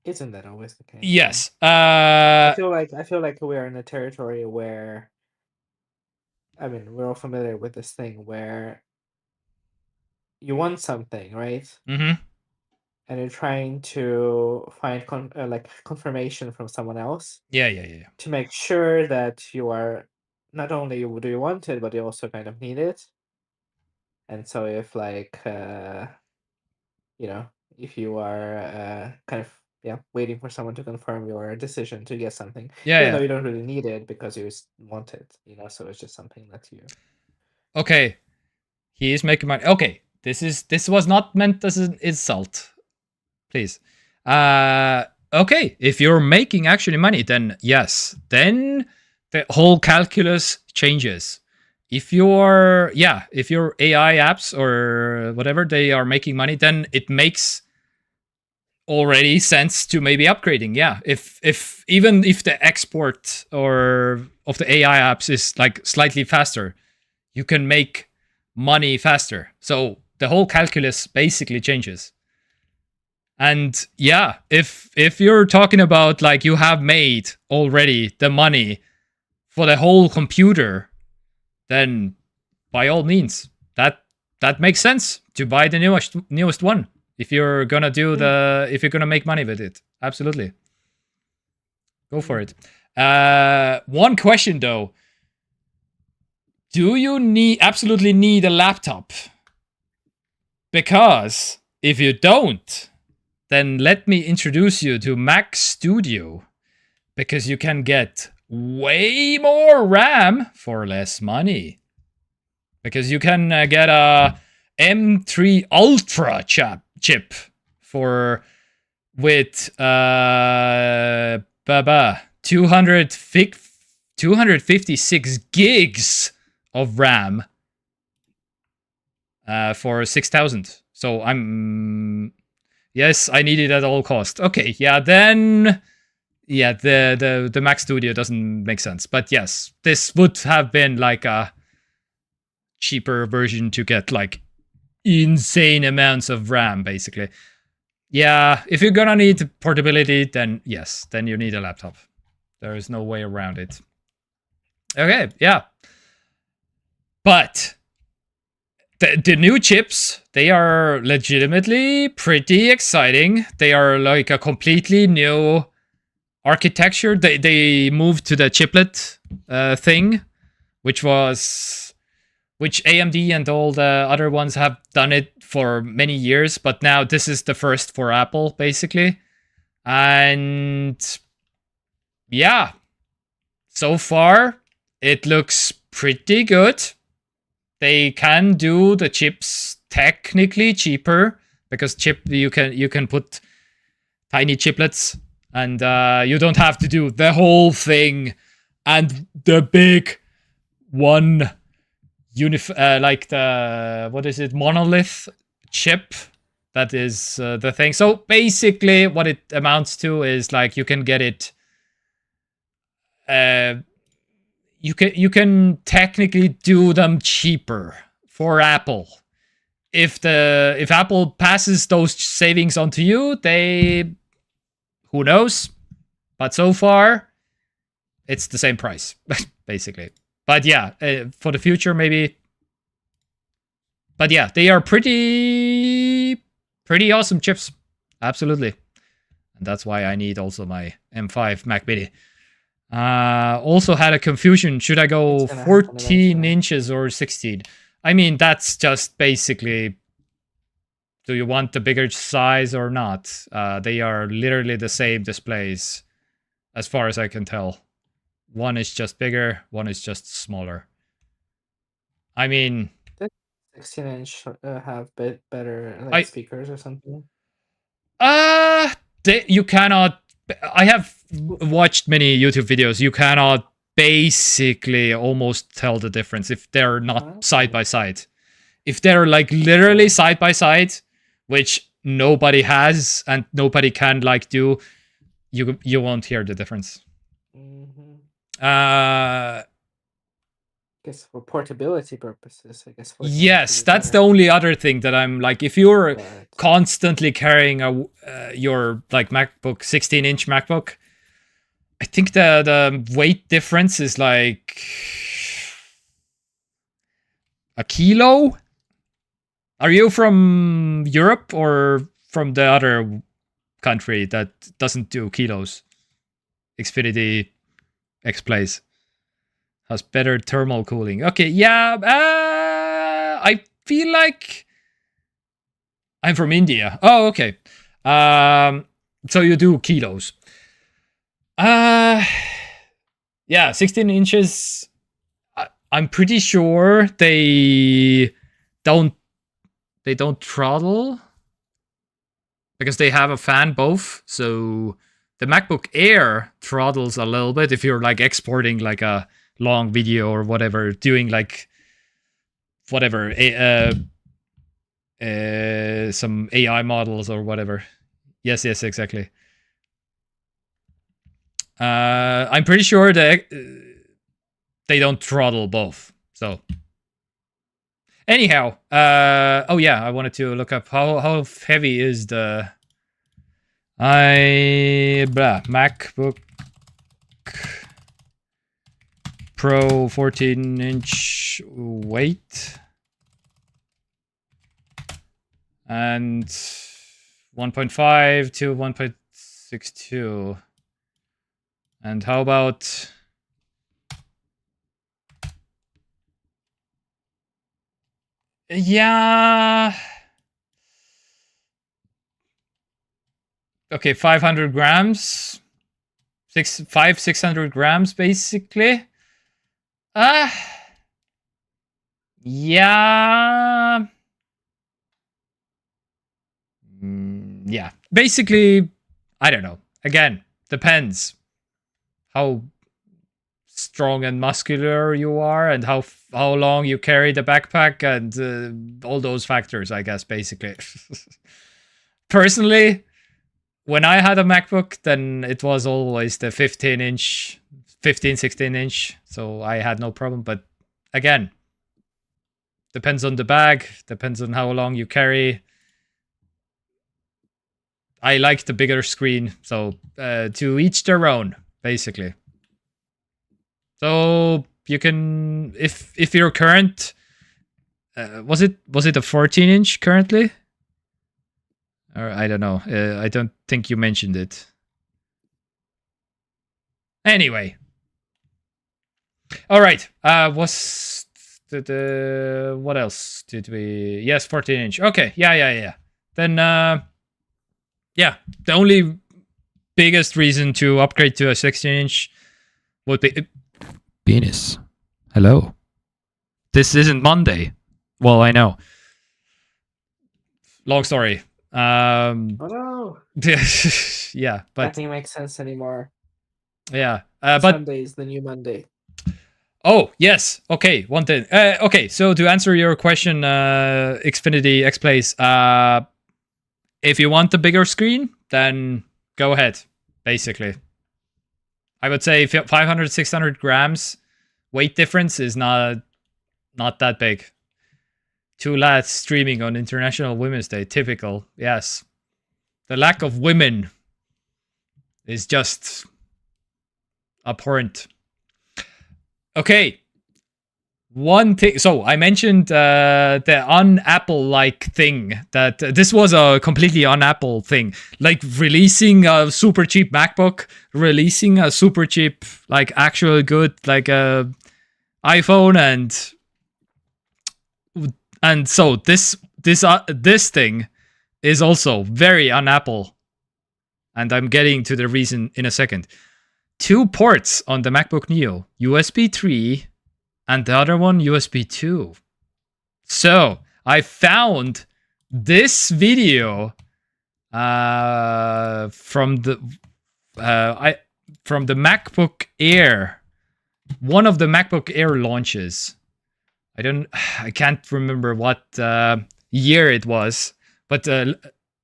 Isn't that always the case? Yes. I feel like we're in a territory where, I mean, we're all familiar with this thing where you want something, right? Mm-hmm. And you're trying to find confirmation from someone else. Yeah. To make sure that you are not only do you want it, but you also kind of need it. And so if if you are kind of waiting for someone to confirm your decision to get something, even though you don't really need it because you just want it, so it's just something that you. Okay, he is making money. Okay, this was not meant as an insult, please. Okay, if you're making actually money, then yes, then the whole calculus changes. If your AI apps or whatever, they are making money, then it makes already sense to maybe upgrading. Yeah, if even if the export or of the AI apps is like slightly faster, you can make money faster. So the whole calculus basically changes. And yeah, if you're talking about like you have made already the money for the whole computer, then by all means, that makes sense to buy the newest one. If you're gonna if you're gonna make money with it, absolutely, go for it. One question though: do you absolutely need a laptop? Because if you don't, then let me introduce you to Mac Studio, because you can get way more RAM for less money. Because you can get a M3 Ultra chip with 256 gigs of RAM for 6,000. So yes, I need it at all cost. Okay, yeah, then the Mac Studio doesn't make sense. But yes, this would have been like a cheaper version to get like insane amounts of RAM, basically. Yeah, if you're gonna need portability, then yes, then you need a laptop. There is no way around it. Okay, yeah. But The new chips, they are legitimately pretty exciting. They are like a completely new architecture. They moved to the chiplet thing, which AMD and all the other ones have done it for many years, but now this is the first for Apple, basically. And yeah, so far it looks pretty good. They can do the chips technically cheaper because you can put tiny chiplets, and you don't have to do the whole thing and the big one like the monolith chip. That is the thing. So basically what it amounts to is like you can get it you can technically do them cheaper for Apple. If Apple passes those savings on to you, who knows? But so far, it's the same price, basically. But yeah, for the future, maybe. But yeah, they are pretty awesome chips. Absolutely. And that's why I need also my M5 Mac Mini. Also had a confusion. Should I go 14 inches or 16? I mean, that's just basically, do you want the bigger size or not? They are literally the same displays, as far as I can tell. One is just bigger, one is just smaller. I mean... 16-inch have better speakers or something? You cannot... I have watched many YouTube videos. You cannot basically almost tell the difference if they're not side by side. If they're like literally side by side, which nobody has and nobody can like do, you won't hear the difference. I guess for portability purposes, I guess. Yes, that's the only other thing that I'm like, if you're constantly carrying your like MacBook 16-inch MacBook, I think the weight difference is like a kilo. Are you from Europe or from the other country that doesn't do kilos? Xfinity X Plays has better thermal cooling. Okay, yeah, I feel like I'm from India. Oh, okay. So you do kilos. Yeah, 16 inches. I'm pretty sure they don't throttle because they have a fan both. So the MacBook Air throttles a little bit if you're like exporting like a long video or whatever, doing like whatever some AI models or whatever. Yes, exactly. I'm pretty sure that they don't throttle both. So anyhow, oh yeah, I wanted to look up how heavy is the MacBook Pro 14-inch weight and 1.5 to 1.62. And how about yeah, okay, 500 grams, 600 grams basically. Yeah. Yeah. Basically, I don't know. Again, depends how strong and muscular you are and how long you carry the backpack and all those factors, I guess, basically. Personally, when I had a MacBook, then it was always the 16 inch, so I had no problem. But again, depends on the bag, depends on how long you carry. I like the bigger screen, so to each their own, basically. So you can, if your current Was it a 14-inch currently? Or I don't know. I don't think you mentioned it. Anyway. All right. Was the what else did we? Yes, 14-inch. Okay. Yeah. Then yeah, the only biggest reason to upgrade to a 16-inch would be penis. Hello. This isn't Monday. Well, I know. Long story. Oh no. Yeah, but Nothing makes sense anymore. Yeah, but Sunday is the new Monday. Oh yes. Okay. One thing. Okay. So to answer your question, Xfinity X Plays. If you want the bigger screen, then go ahead. Basically, I would say 500, 600 grams weight difference is not that big. 2 lads streaming on International Women's Day. Typical. Yes. The lack of women is just abhorrent. Okay. One thing. So I mentioned the un-Apple-like thing, that this was a completely un-Apple thing. Like releasing a super cheap MacBook, releasing a super cheap, like actual good, like iPhone, and so this thing is also very un-Apple. And I'm getting to the reason in a second. 2 ports on the MacBook Neo, USB 3 and the other one USB 2. So I found this video from the MacBook Air, one of the MacBook Air launches. I can't remember what year it was, but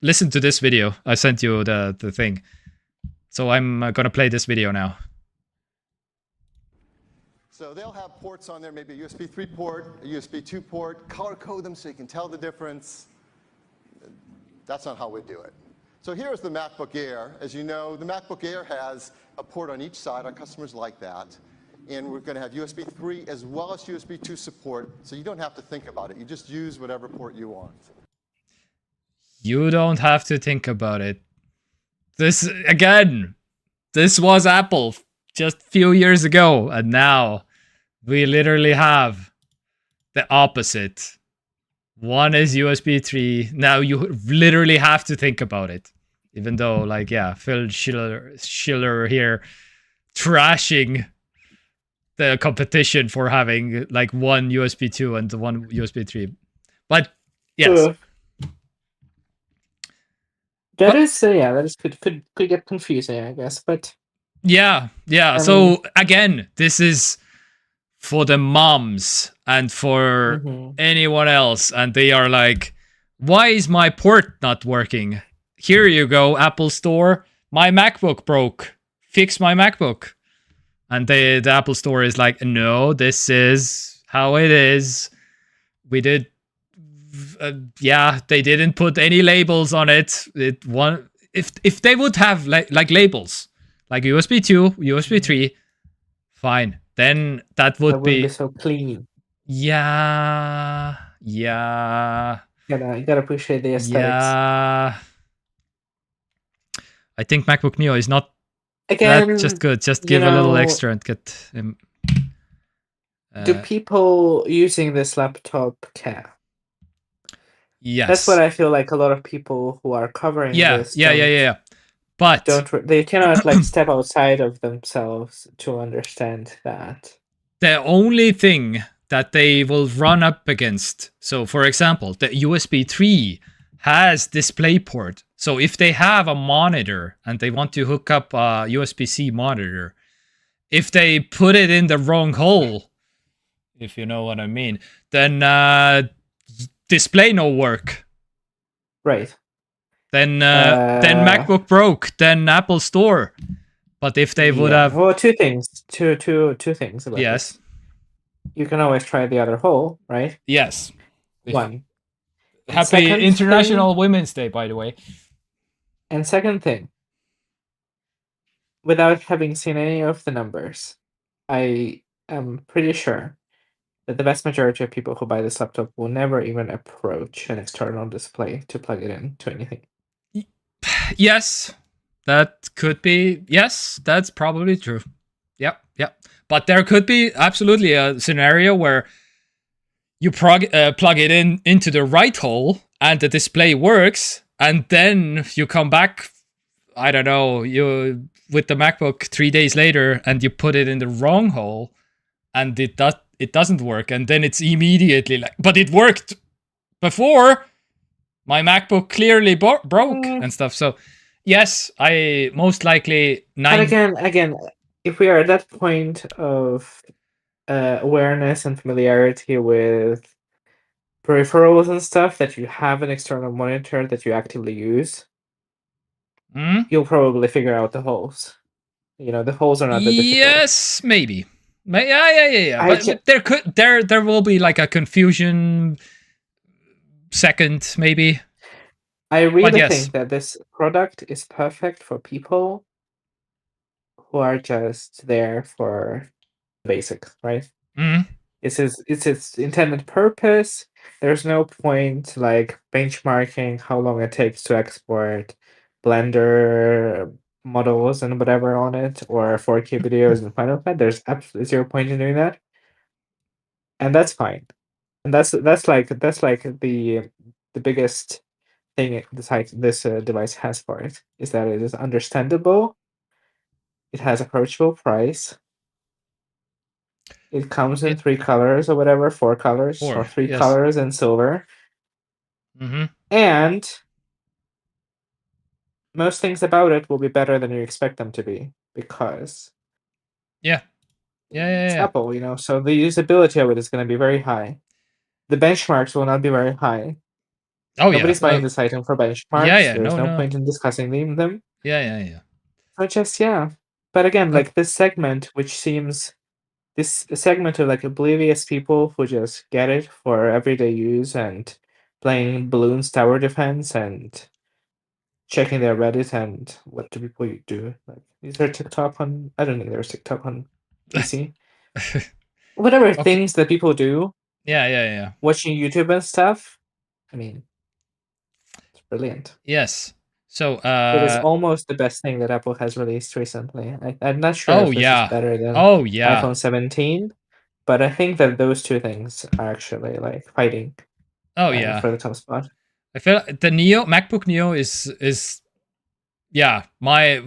listen to this video. I sent you the thing. So I'm gonna play this video now. So they'll have ports on there, maybe a USB 3 port, a USB 2 port, color code them so you can tell the difference. That's not how we do it. So here's the MacBook Air. As you know, the MacBook Air has a port on each side. Our customers like that. And we're going to have USB 3 as well as USB 2 support, so you don't have to think about it. You just use whatever port you want. You don't have to think about it. This was Apple just a few years ago, and now we literally have the opposite. One is USB 3. Now you literally have to think about it. Even though, like, yeah, Phil Schiller here trashing the competition for having like one USB 2 and one USB 3. But yes. That could get confusing, I guess, but yeah. So again, this is for the moms and for anyone else, and they are like, why is my port not working? Here you go, Apple Store. My MacBook broke. Fix my MacBook. And the Apple Store is like, no, this is how it is. We did. They didn't put any labels on it. If they would have like labels, like USB 2, USB 3, fine. Then that would be so clean. Yeah. You gotta appreciate the aesthetics. Yeah. I think MacBook Neo is not again just good. Just give a little extra and get him. Do people using this laptop care? Yes. That's what I feel like a lot of people who are covering this. Yeah. But they cannot like step outside of themselves to understand that. The only thing that they will run up against, so for example, the USB 3 has DisplayPort. So if they have a monitor and they want to hook up a USB-C monitor, if they put it in the wrong hole, if you know what I mean, then display no work. Right. Then MacBook broke. Then Apple Store. But if they would have, well, two things about yes, this. You can always try the other hole, right? Yes. One. Happy International Women's Day, by the way. And second thing, without having seen any of the numbers, I am pretty sure that the vast majority of people who buy this laptop will never even approach an external display to plug it in to anything. Yes, that could be. Yes, that's probably true. Yep. But there could be absolutely a scenario where you plug it into the right hole and the display works, and then you come back, I don't know, you with the MacBook 3 days later, and you put it in the wrong hole, and it doesn't work, and then it's immediately like, but it worked before. My MacBook clearly broke and stuff. So yes, I most likely But again, if we are at that point of awareness and familiarity with peripherals and stuff, that you have an external monitor that you actively use, you'll probably figure out the holes. You know, the holes are not that difficult. Yes, maybe. Yeah. But there will be like a confusion second, maybe. I really think that this product is perfect for people who are just there for the basics, right? It's its intended purpose. There's no point like benchmarking how long it takes to export Blender models and whatever on it, or 4K videos in Final Cut. There's absolutely zero point in doing that, and that's fine. And that's like the biggest thing this device has for it, is that it is understandable. It has approachable price. It comes in 3 colors or whatever, 4 colors, or 3 colors in silver. And most things about it will be better than you expect them to be, because it's Apple, you know, so the usability of it is going to be very high. The benchmarks will not be very high. Nobody's buying this item for benchmarks. There's no point in discussing them. Yeah. So just, but again, like this segment, which seems this segment of like oblivious people who just get it for everyday use and playing Balloons Tower Defense and checking their Reddit, and what do people do? Like, is there TikTok on? I don't think there's TikTok on PC. Whatever things that people do. Yeah. Watching YouTube and stuff. I mean, it's brilliant. Yes. So it is almost the best thing that Apple has released recently. I'm not sure if this is better than iPhone 17, but I think that those two things are actually like fighting. For the top spot. I feel the MacBook Neo is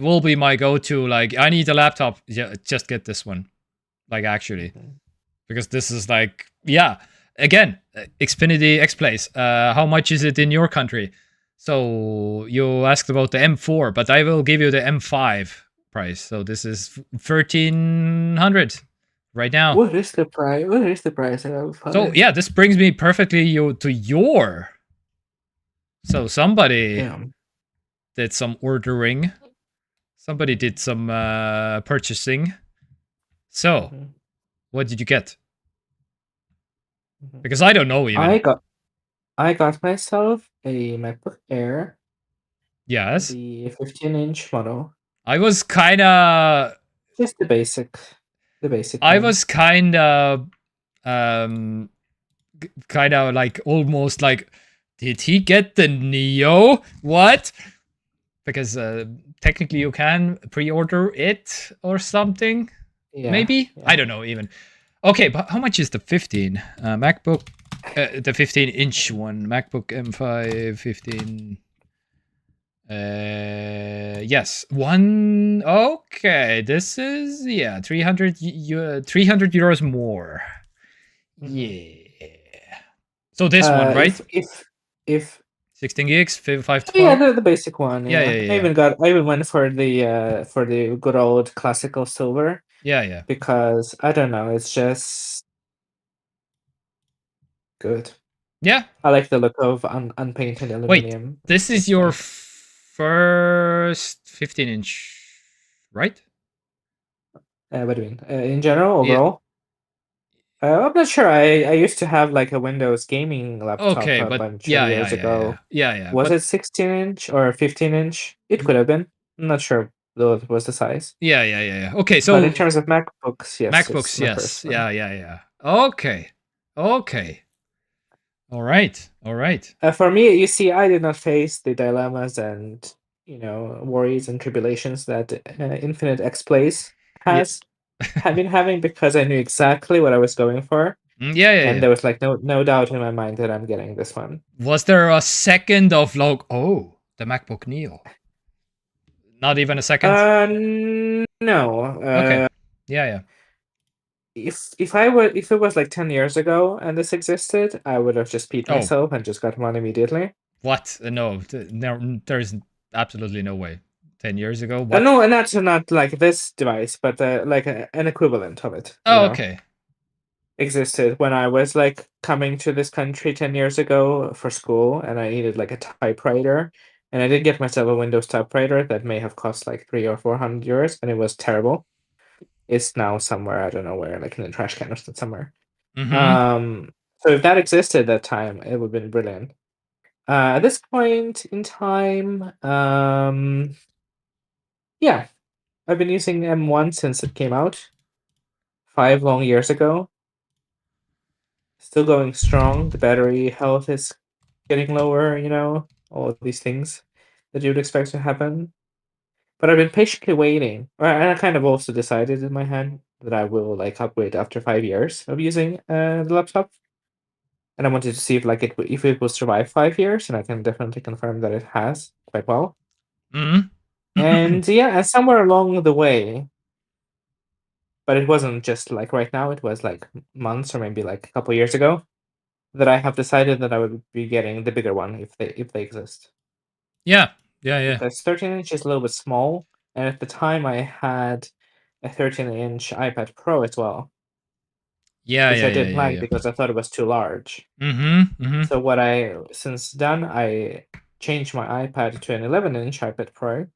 will be my go-to. Like, I need a laptop, just get this one. Like, actually, because this is like, again, Xfinity X-Place. How much is it in your country? So you asked about the M4, but I will give you the M5 price. So this is 1,300 right now. What is the price? What is the price of M5? So yeah, this brings me perfectly to your. So somebody did some ordering. Somebody did some purchasing. So, what did you get? Because I don't know even. I got myself a MacBook Air. Yes. The 15-inch model. I was kind of just the basic. I was kind of like almost like, did he get the Neo? What? Because technically you can pre-order it or something. Maybe? I don't know even. Okay, but how much is the 15? MacBook, the 15-inch one. MacBook M5 15. Yes, one. Okay, this is 300 euros more. Yeah. So this one, right? If 16 gigs, 512. Yeah, the basic one. Yeah. I even went for the good old classical silver. Yeah. Because I don't know, it's just good. Yeah. I like the look of unpainted aluminum. Wait, this is your first 15-inch, right? What do you mean? In general, overall? I'm not sure. I used to have like a Windows gaming laptop a bunch of years ago. Yeah. Was it 16-inch or 15-inch? It could have been. I'm not sure what was the size. Yeah. Okay, so but in terms of MacBooks, yes. MacBooks, yes. Yeah. Okay. Okay. All right. For me, you see, I did not face the dilemmas and worries and tribulations that Infinite X Plays Yeah. have been having, because I knew exactly what I was going for, Yeah. and there was like no doubt in my mind that I'm getting this one. Was there a second of like, oh, the MacBook Neo? Not even a second. No. Okay. Yeah. If it was like 10 years ago and this existed, I would have just peed Oh. myself and just got one immediately. What? No, there's absolutely no way. 10 years ago? What? No, and that's not like this device, but like an equivalent of it. Oh, okay. Existed when I was like coming to this country 10 years ago for school, and I needed like a typewriter, and I did get myself a Windows typewriter that may have cost like 300 or 400 euros, and it was terrible. It's now somewhere, I don't know where, like in the trash can or somewhere. So if that existed at that time, it would have been brilliant. At this point in time, yeah, I've been using M1 since it came out 5 long years ago. Still going strong. The battery health is getting lower, all of these things that you would expect to happen. But I've been patiently waiting. And I kind of also decided in my head that I will like upgrade after 5 years of using the laptop. And I wanted to see if it will survive 5 years, and I can definitely confirm that it has quite well. And yeah, and somewhere along the way, but it wasn't just like right now, it was like months or maybe like a couple years ago, that I have decided that I would be getting the bigger one if they exist. Yeah. Because 13-inch is a little bit small, and at the time I had a 13-inch iPad Pro as well. Yeah. Which I didn't like because I thought it was too large. So what I since done, I changed my iPad to an 11-inch iPad Pro,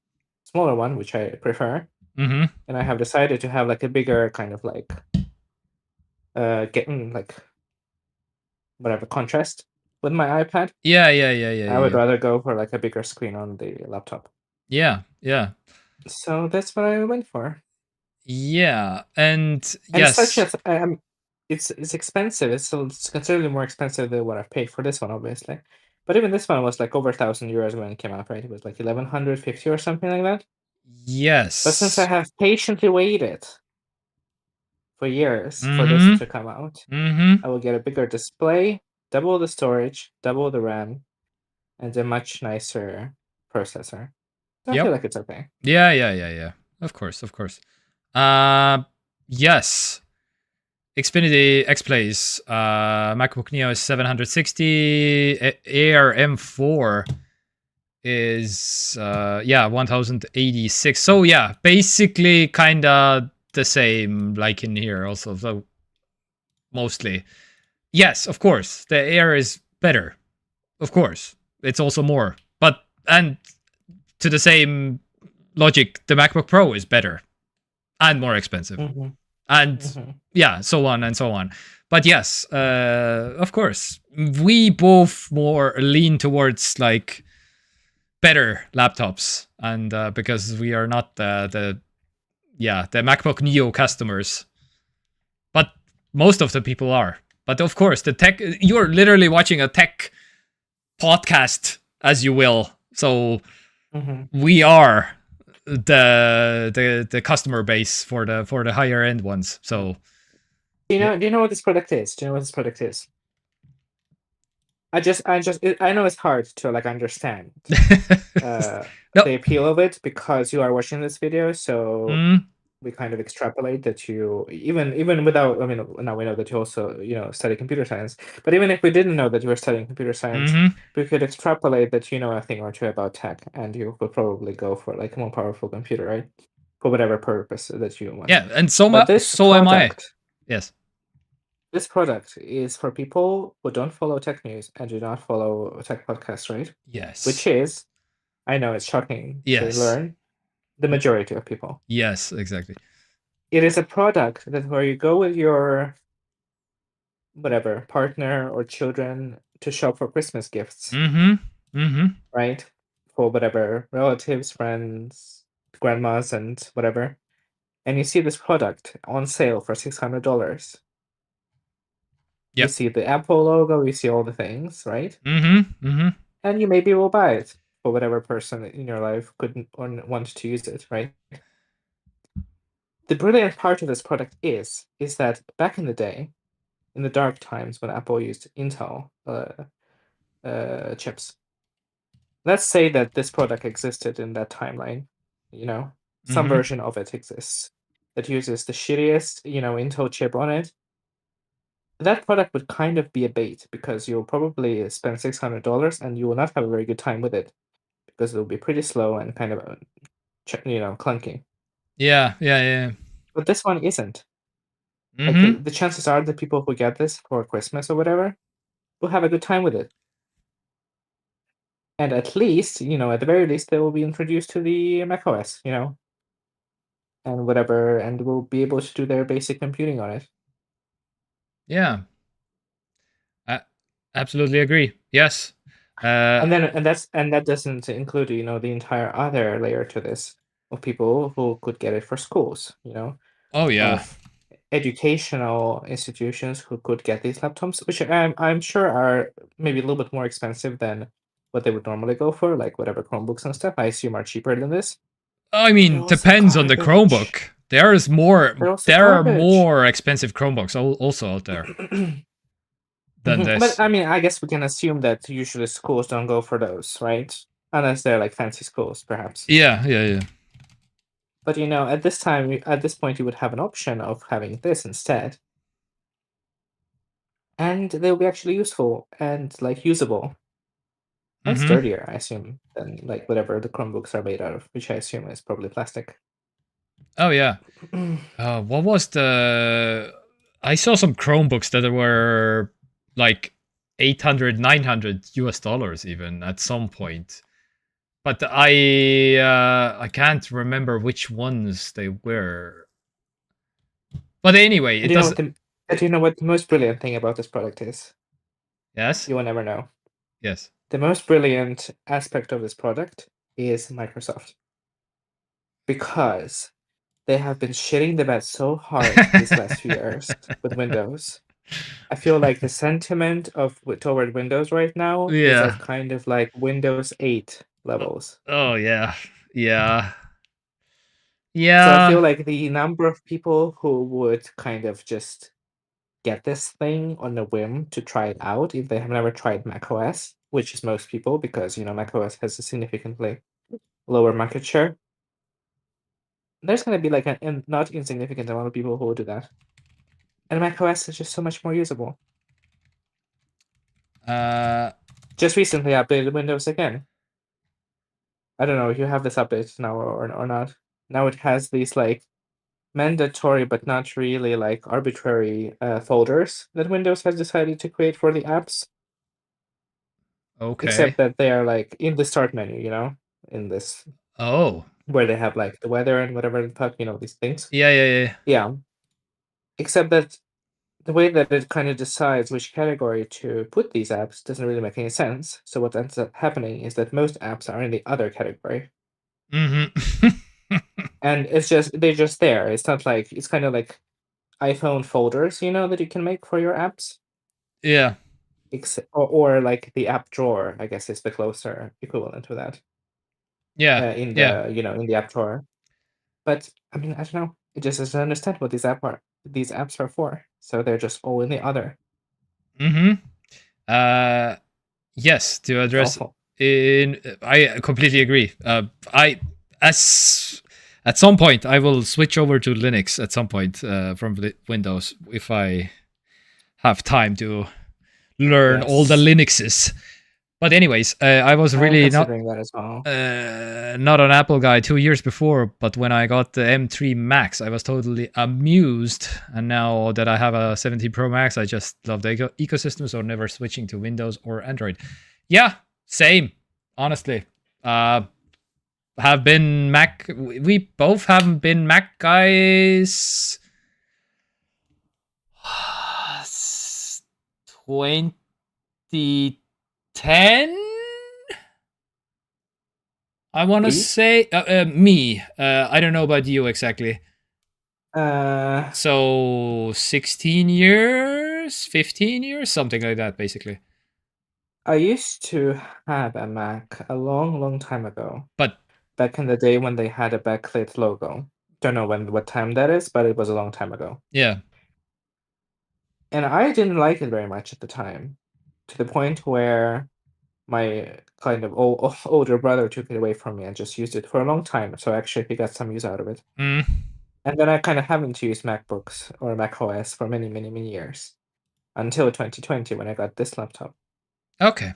smaller one, which I prefer. And I have decided to have like a bigger kind of like getting like whatever contrast with my iPad. Yeah. I would rather go for like a bigger screen on the laptop. Yeah. So that's what I went for. Yeah, and yes, such as it's expensive. It's considerably more expensive than what I've paid for this one, obviously. But even this one was like over 1,000 euros when it came out, right? It was like 1,150 or something like that. Yes. But since I have patiently waited for years for this to come out, I will get a bigger display, double the storage, double the RAM, and a much nicer processor. So I feel like it's okay. Yeah. Of course. Yes. Xfinity X Plays, MacBook Neo is 760, Air M4 is 1086. So yeah, basically kind of the same like in here also. So mostly. Yes, of course. The Air is better. Of course. It's also more. And to the same logic, the MacBook Pro is better and more expensive. And yeah, so on and so on. But yes, of course, we both more lean towards like better laptops, and because we are not the MacBook Neo customers, but most of the people are. But of course, the tech, you're literally watching a tech podcast, as you will. So we are the customer base for the higher end ones. So do you know what this product is? I know it's hard to like understand the appeal of it because you are watching this video, so we kind of extrapolate that you even without, I mean, now we know that you also study computer science, but even if we didn't know that you were studying computer science, we could extrapolate that you know a thing or two about tech, and you would probably go for like a more powerful computer, right? For whatever purpose that you want. Yeah, and so am I. Yes. This product is for people who don't follow tech news and do not follow tech podcasts, right? Yes. Which is, I know it's shocking to learn, the majority of people. Yes, exactly. It is a product that where you go with your whatever partner or children to shop for Christmas gifts. Right? For whatever relatives, friends, grandmas, and whatever. And you see this product on sale for $600. You see the Apple logo, you see all the things, right? And you maybe will buy it for whatever person in your life couldn't or want to use it, right? The brilliant part of this product is that back in the day, in the dark times when Apple used Intel chips, let's say that this product existed in that timeline, some version of it exists that uses the shittiest, Intel chip on it. That product would kind of be a bait because you'll probably spend $600 and you will not have a very good time with it because it'll be pretty slow and kind of, clunky. Yeah. But this one isn't. Like the chances are the people who get this for Christmas or whatever will have a good time with it. And at least, at the very least, they will be introduced to the macOS, and whatever, and will be able to do their basic computing on it. Yeah. I absolutely agree. Yes. And that doesn't include, the entire other layer to this of people who could get it for schools, Oh yeah. of educational institutions who could get these laptops, which I'm sure are maybe a little bit more expensive than what they would normally go for, like whatever Chromebooks and stuff. I assume are cheaper than this. I mean, depends on the Chromebook. There are more expensive Chromebooks also out there than this. But I mean, I guess we can assume that usually schools don't go for those, right? Unless they're like fancy schools, perhaps. Yeah. But at this point, you would have an option of having this instead, and they'll be actually useful and like usable. And sturdier, I assume, than like whatever the Chromebooks are made out of, which I assume is probably plastic. Oh yeah. What was I saw some Chromebooks that were like $800, $900 even at some point. But I can't remember which ones they were. But anyway, it does. Do you know what the most brilliant thing about this product is? Yes. You will never know. Yes. The most brilliant aspect of this product is Microsoft, because they have been shitting the bed so hard these last few years with Windows. I feel like the sentiment toward Windows right now is at kind of like Windows 8 levels. Oh yeah. So I feel like the number of people who would kind of just get this thing on a whim to try it out if they have never tried macOS, which is most people because macOS has a significantly lower market share. There's going to be like a not insignificant amount of people who will do that. And macOS is just so much more usable. Just recently updated Windows again. I don't know if you have this update now or not. Now it has these like mandatory but not really like arbitrary folders that Windows has decided to create for the apps. Okay. Except that they are like in the start menu, in this. Oh. Where they have like the weather and whatever the fuck, these things. Yeah. Except that the way that it kind of decides which category to put these apps doesn't really make any sense. So what ends up happening is that most apps are in the other category. And they're just there. It's not like, it's kind of like iPhone folders, that you can make for your apps. Yeah. Or like the app drawer, I guess is the closer equivalent to that. Yeah. In the app drawer. But I mean, I don't know. It just doesn't understand what these apps are for. So they're just all in the other. Yes, to address I completely agree. At some point I will switch over to Linux at some point from Windows if I have time to learn all the Linuxes. But anyways, I was really not an Apple guy 2 years before, but when I got the M3 Max, I was totally amused. And now that I have a 17 Pro Max, I just love the ecosystem, so never switching to Windows or Android. Yeah, same, honestly. Have been Mac. We both haven't been Mac guys. 2010. I want to say me. I don't know about you exactly. So 16 years. years, 15 years, something like that, basically. I used to have a Mac a long time ago. But back in the day when they had a backlit logo. Don't know what time that is, but it was a long time ago. yeah. And I didn't like it very much at the time, to the point where my kind of older brother took it away from me and just used it for a long time. So actually, he got some use out of it. Mm. And then I kind of haven't used MacBooks or Mac OS for many years until 2020 when I got this laptop. Okay.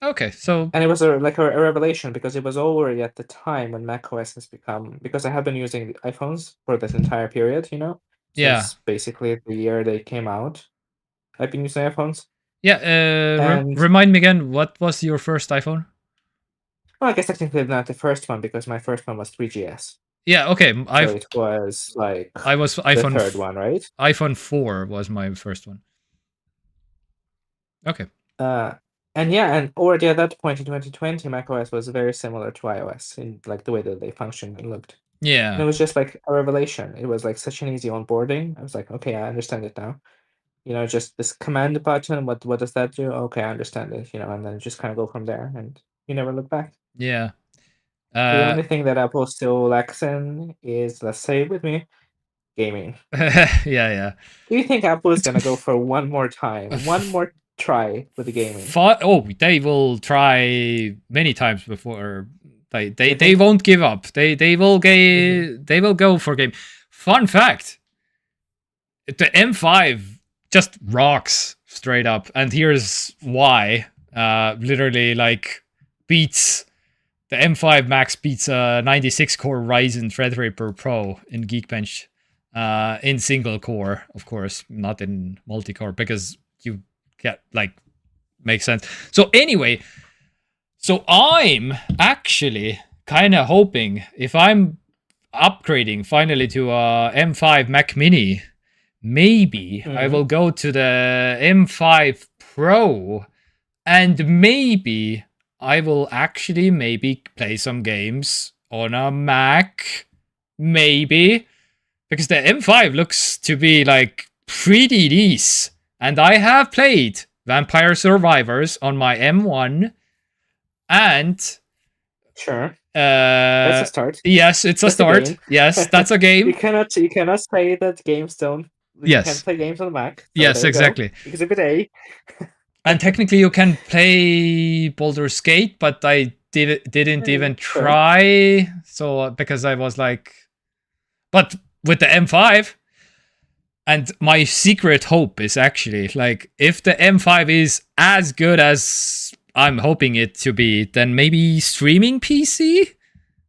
Okay, so And it was like a revelation because it was already at the time when macOS has become, because I have been using iPhones for this entire period, yeah. since basically the year they came out. I've been using iPhones. Yeah, And remind me again, what was your first iPhone? well, I guess technically not the first one because my first one was 3GS. Yeah, okay. So it was like I was the iPhone third one, right? iPhone 4 was my first one. Okay. And yeah, and already at that point in 2020, macOS was very similar to iOS in like the way that they functioned and looked. And it Yeah. was just like a revelation. It was like such an easy onboarding. I was like, okay, I understand it now. Just this command button. What does that do? Okay, I understand it. And then just kind of go from there, and you never look back. Yeah. The only thing that Apple still lacks in is, let's say with me, gaming. yeah. Do you think Apple is gonna go for one more time, one more try with the gaming? They will try many times before they won't give up. They will go for game. Fun fact: the M5 just rocks straight up, and here's why. Literally, like beats the M5 Max beats a 96 core Ryzen Threadripper Pro in Geekbench, in single core, of course, not in multi-core, because you get makes sense. So anyway, so I'm actually kind of hoping if I'm upgrading finally to a M5 Mac Mini, maybe I will go to the M5 Pro, and maybe I will actually play some games on a Mac, maybe, because the M5 looks to be pretty decent, and I have played Vampire Survivors on my M1, and sure, that's a start. Yes, it's a start. Yes, that's a game. You cannot say that games don't. You can't play games on the Mac. So yes, exactly. Exhibit A. And technically, you can play Baldur's Gate, but I didn't even try. So because I was but with the M5. And my secret hope is actually, if the M5 is as good as I'm hoping it to be, then maybe streaming PC?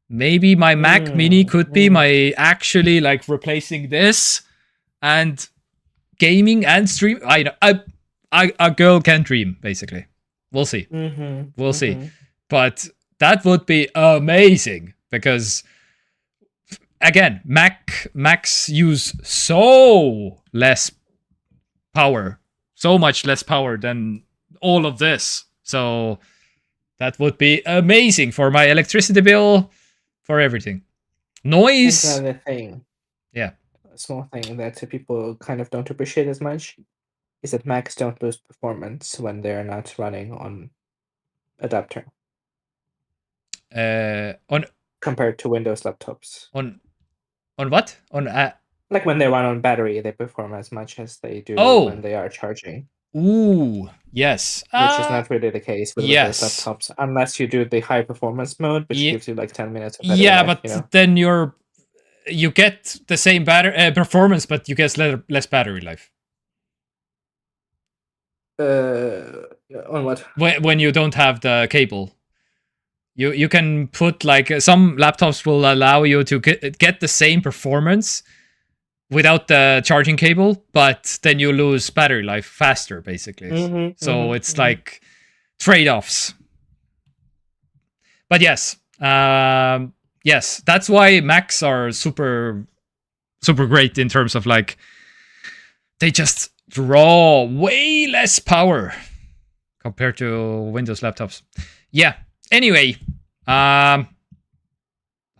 Maybe my Mac Mini could be my actually, replacing this and gaming and stream. A girl can dream, basically. We'll see. We'll see. But that would be amazing because... Again, Macs use so much less power than all of this. So that would be amazing for my electricity bill, for everything. Noise. Another thing. Yeah. A small thing that people kind of don't appreciate as much is that Macs don't lose performance when they're not running on adapter. Compared to Windows laptops. On what? Like when they run on battery, they perform as much as they do when they are charging. Ooh, yes. Which is not really the case with Windows laptops, unless you do the high performance mode, which gives you 10 minutes of battery life, but then you get the same performance, but you get less battery life. On what? When you don't have the cable. You can put some laptops will allow you to get the same performance without the charging cable, but then you lose battery life faster, basically. So it's trade-offs. But yes, that's why Macs are super great in terms of they just draw way less power compared to Windows laptops. Yeah. Anyway,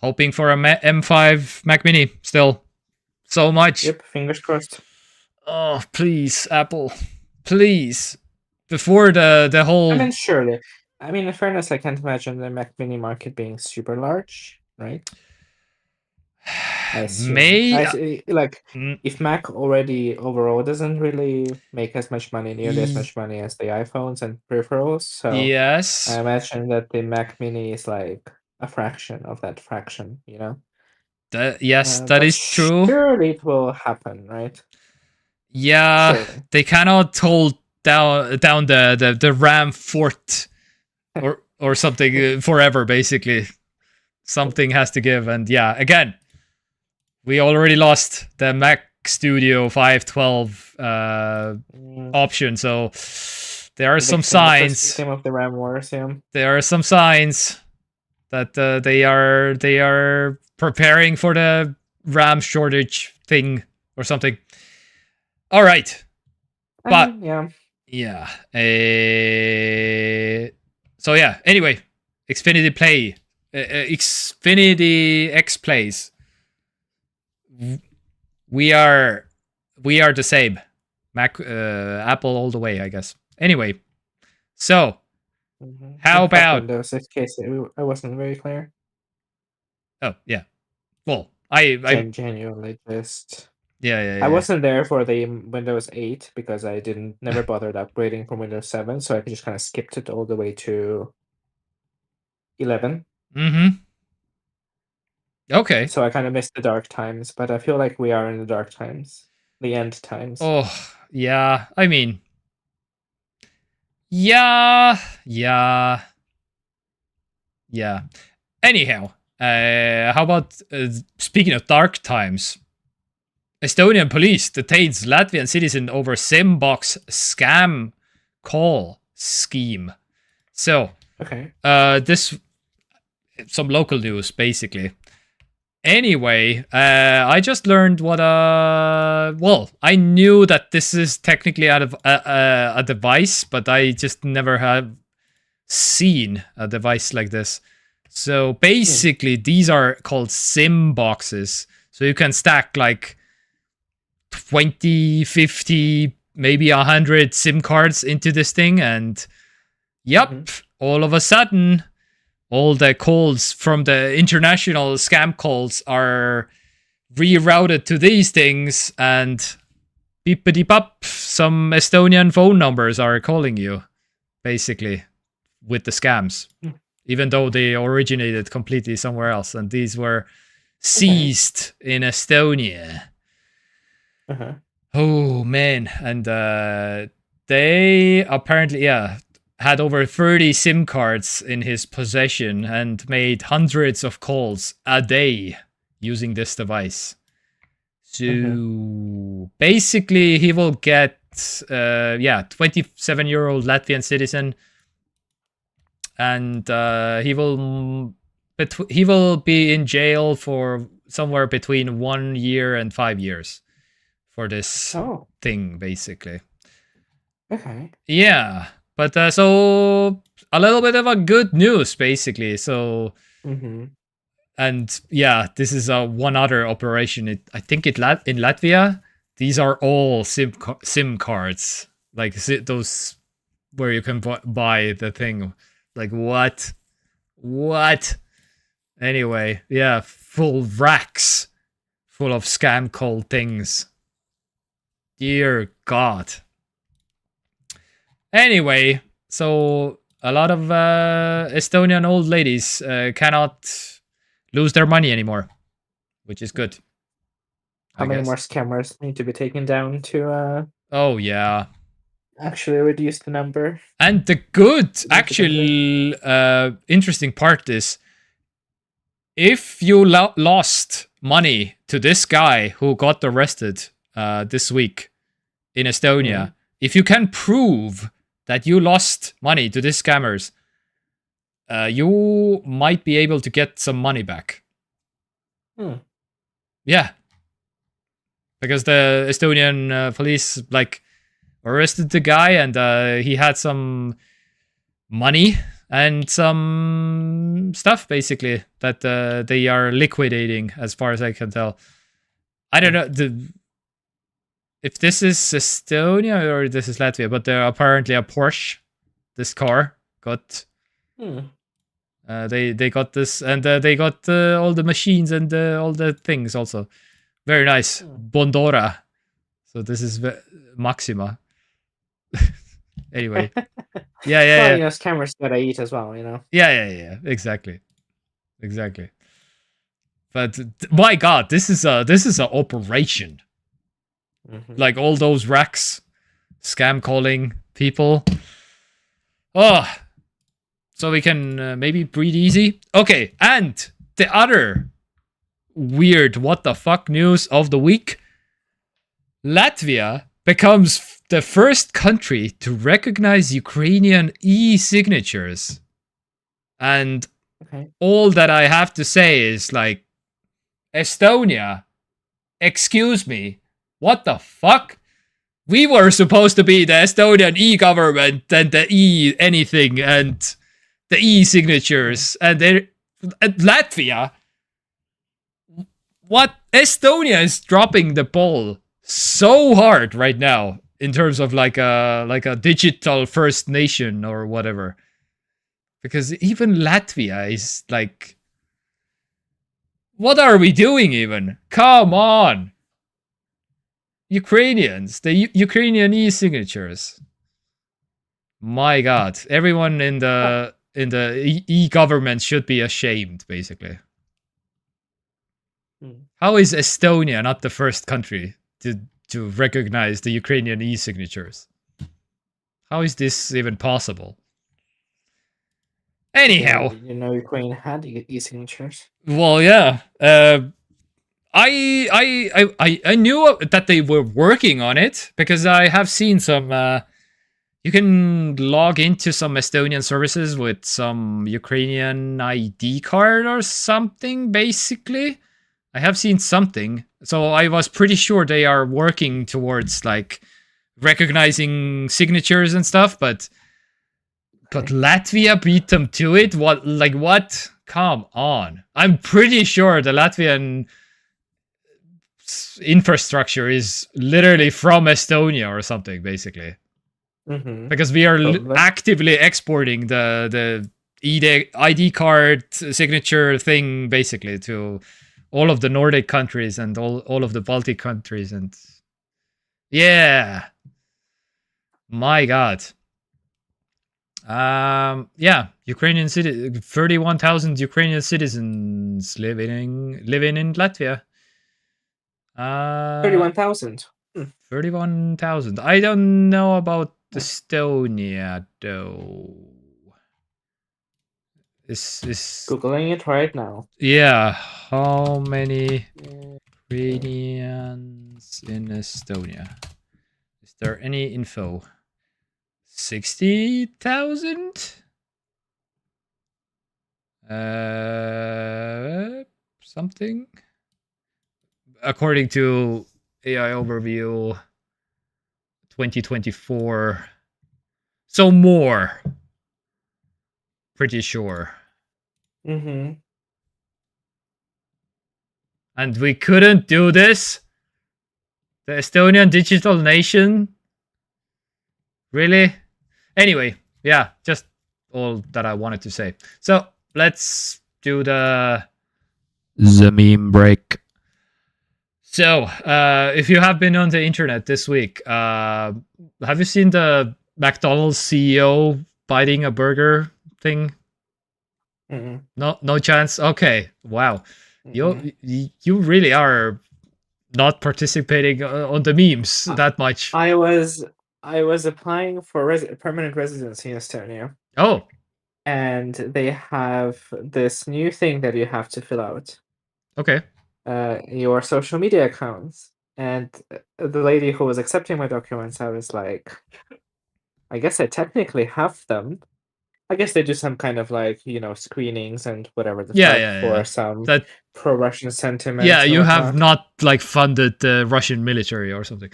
hoping for a M5 Mac Mini still. So much. Yep, fingers crossed. Oh, please, Apple, please. Before the whole I mean, surely. I mean, in fairness, I can't imagine the Mac Mini market being super large, right? I assume. May Like, mm, if Mac already overall doesn't really make as much money, nearly as y- much money as the iPhones and peripherals, so I yes, imagine that the Mac Mini is like a fraction of that fraction, you know? yes, that But is true. surely it will happen, right? Yeah, Surely. they cannot hold down the RAM fort or something forever. Basically, something has to give. And yeah, again, we already lost the Mac Studio 512 Mm, option, so there are the some the first signs. victim of the RAM wars, yeah. There are some signs that they are preparing for the RAM shortage thing or something. All right, I but mean, yeah. yeah. So yeah. Anyway, Xfinity Play, Xfinity X Plays. We are the same. Mac, Apple all the way, I guess. Anyway, so how What about? happened? There was a case I wasn't very clear. Oh yeah. Well, I Genuinely just. I yeah. wasn't there for the Windows 8 because I never bothered upgrading from Windows 7, so I just kind of skipped it all the way to 11. Mm-hmm. Okay. So I kind of missed the dark times, but I feel like we are in the dark times, the end times. Oh yeah. I mean, yeah. Anyhow, how about speaking of dark times? Estonian police detains Latvian citizen over SIM-box scam call scheme. So, Okay. this some local news basically. Anyway, I just learned what well, I knew that this is technically out of a device, but I just never have seen a device like this. So basically, these are called SIM boxes. So you can stack like 20, 50, maybe 100 SIM cards into this thing, and yep, all of a sudden, all the calls from the international scam calls are rerouted to these things, and beepity bop, some Estonian phone numbers are calling you, basically, with the scams, even though they originated completely somewhere else, and these were seized in Estonia. Oh man, and they apparently had over 30 SIM cards in his possession and made hundreds of calls a day using this device. So basically, he will get 27-year-old Latvian citizen, and he will be in jail for somewhere between 1 year and 5 years for this thing, basically. Okay. Yeah, but so a little bit of a good news, basically. So, and yeah, this is one other operation. I think in Latvia, these are all SIM cards, like those where you can buy the thing. Like what? Anyway, yeah, full racks full of scam call things. Dear God. Anyway, so a lot of Estonian old ladies cannot lose their money anymore, which is good. How many more scammers need to be taken down to oh yeah, actually reduce the number? And the good, actual interesting part is, if you lost money to this guy who got arrested this week in Estonia, if you can prove that you lost money to these scammers, you might be able to get some money back. Yeah. Because the Estonian police arrested the guy, and he had some money and some stuff, basically, that they are liquidating, as far as I can tell. I don't know. if this is Estonia or this is Latvia, but they're apparently a Porsche. This car got. They got this, and they got all the machines and all the things also. Very nice. Bondora. So this is Maxima. Anyway. Yeah. Well, you know, scammers gotta eat as well, you know? Yeah. Exactly. But my god, this is an operation. Like all those racks, scam calling people. Oh, so we can maybe breathe easy. Okay, and the other weird what the fuck news of the week. Latvia becomes the first country to recognize Ukrainian e-signatures. And all that I have to say is like, Estonia, excuse me, what the fuck? We were supposed to be the Estonian e-government and the e-anything and the e-signatures and Latvia. What? Estonia is dropping the ball so hard right now in terms of like a digital first nation or whatever. Because even Latvia is like, what are we doing even? Come on. Ukrainians, the Ukrainian e-signatures. My god, everyone in the e-government should be ashamed, basically. How is Estonia not the first country to recognize the Ukrainian e-signatures? How is this even possible? Anyhow, you know, Ukraine had e-signatures. Well, yeah. I knew that they were working on it because I have seen some. You can log into some Estonian services with some Ukrainian ID card or something. Basically, I have seen something, so I was pretty sure they are working towards like recognizing signatures and stuff. But Latvia beat them to it. What? Like what? Come on! I'm pretty sure the Latvian infrastructure is literally from Estonia or something, basically, because we are actively exporting the ID card signature thing, basically, to all of the Nordic countries and all of the Baltic countries, and yeah, my god. Yeah, Ukrainian 31,000 Ukrainian citizens living in Latvia. 31,000. 31,000. I don't know about Estonia though. Is Googling it right now. Yeah, how many Ukrainians in Estonia? Is there any info? 60,000? Something? According to AI Overview 2024. So more. Pretty sure. And we couldn't do this? The Estonian digital nation? Really? Anyway, yeah, just all that I wanted to say. So let's do the meme break. So, if you have been on the internet this week, have you seen the McDonald's CEO biting a burger thing? No chance. Okay, wow. You really are not participating on the memes that much. I was applying for permanent residency in Estonia. Oh. And they have this new thing that you have to fill out. Okay. Your social media accounts. And the lady who was accepting my documents, I was like, I guess I technically have them. I guess they do some kind of like, you know, screenings and whatever for some pro-Russian sentiment. Yeah, you have not like funded the Russian military or something.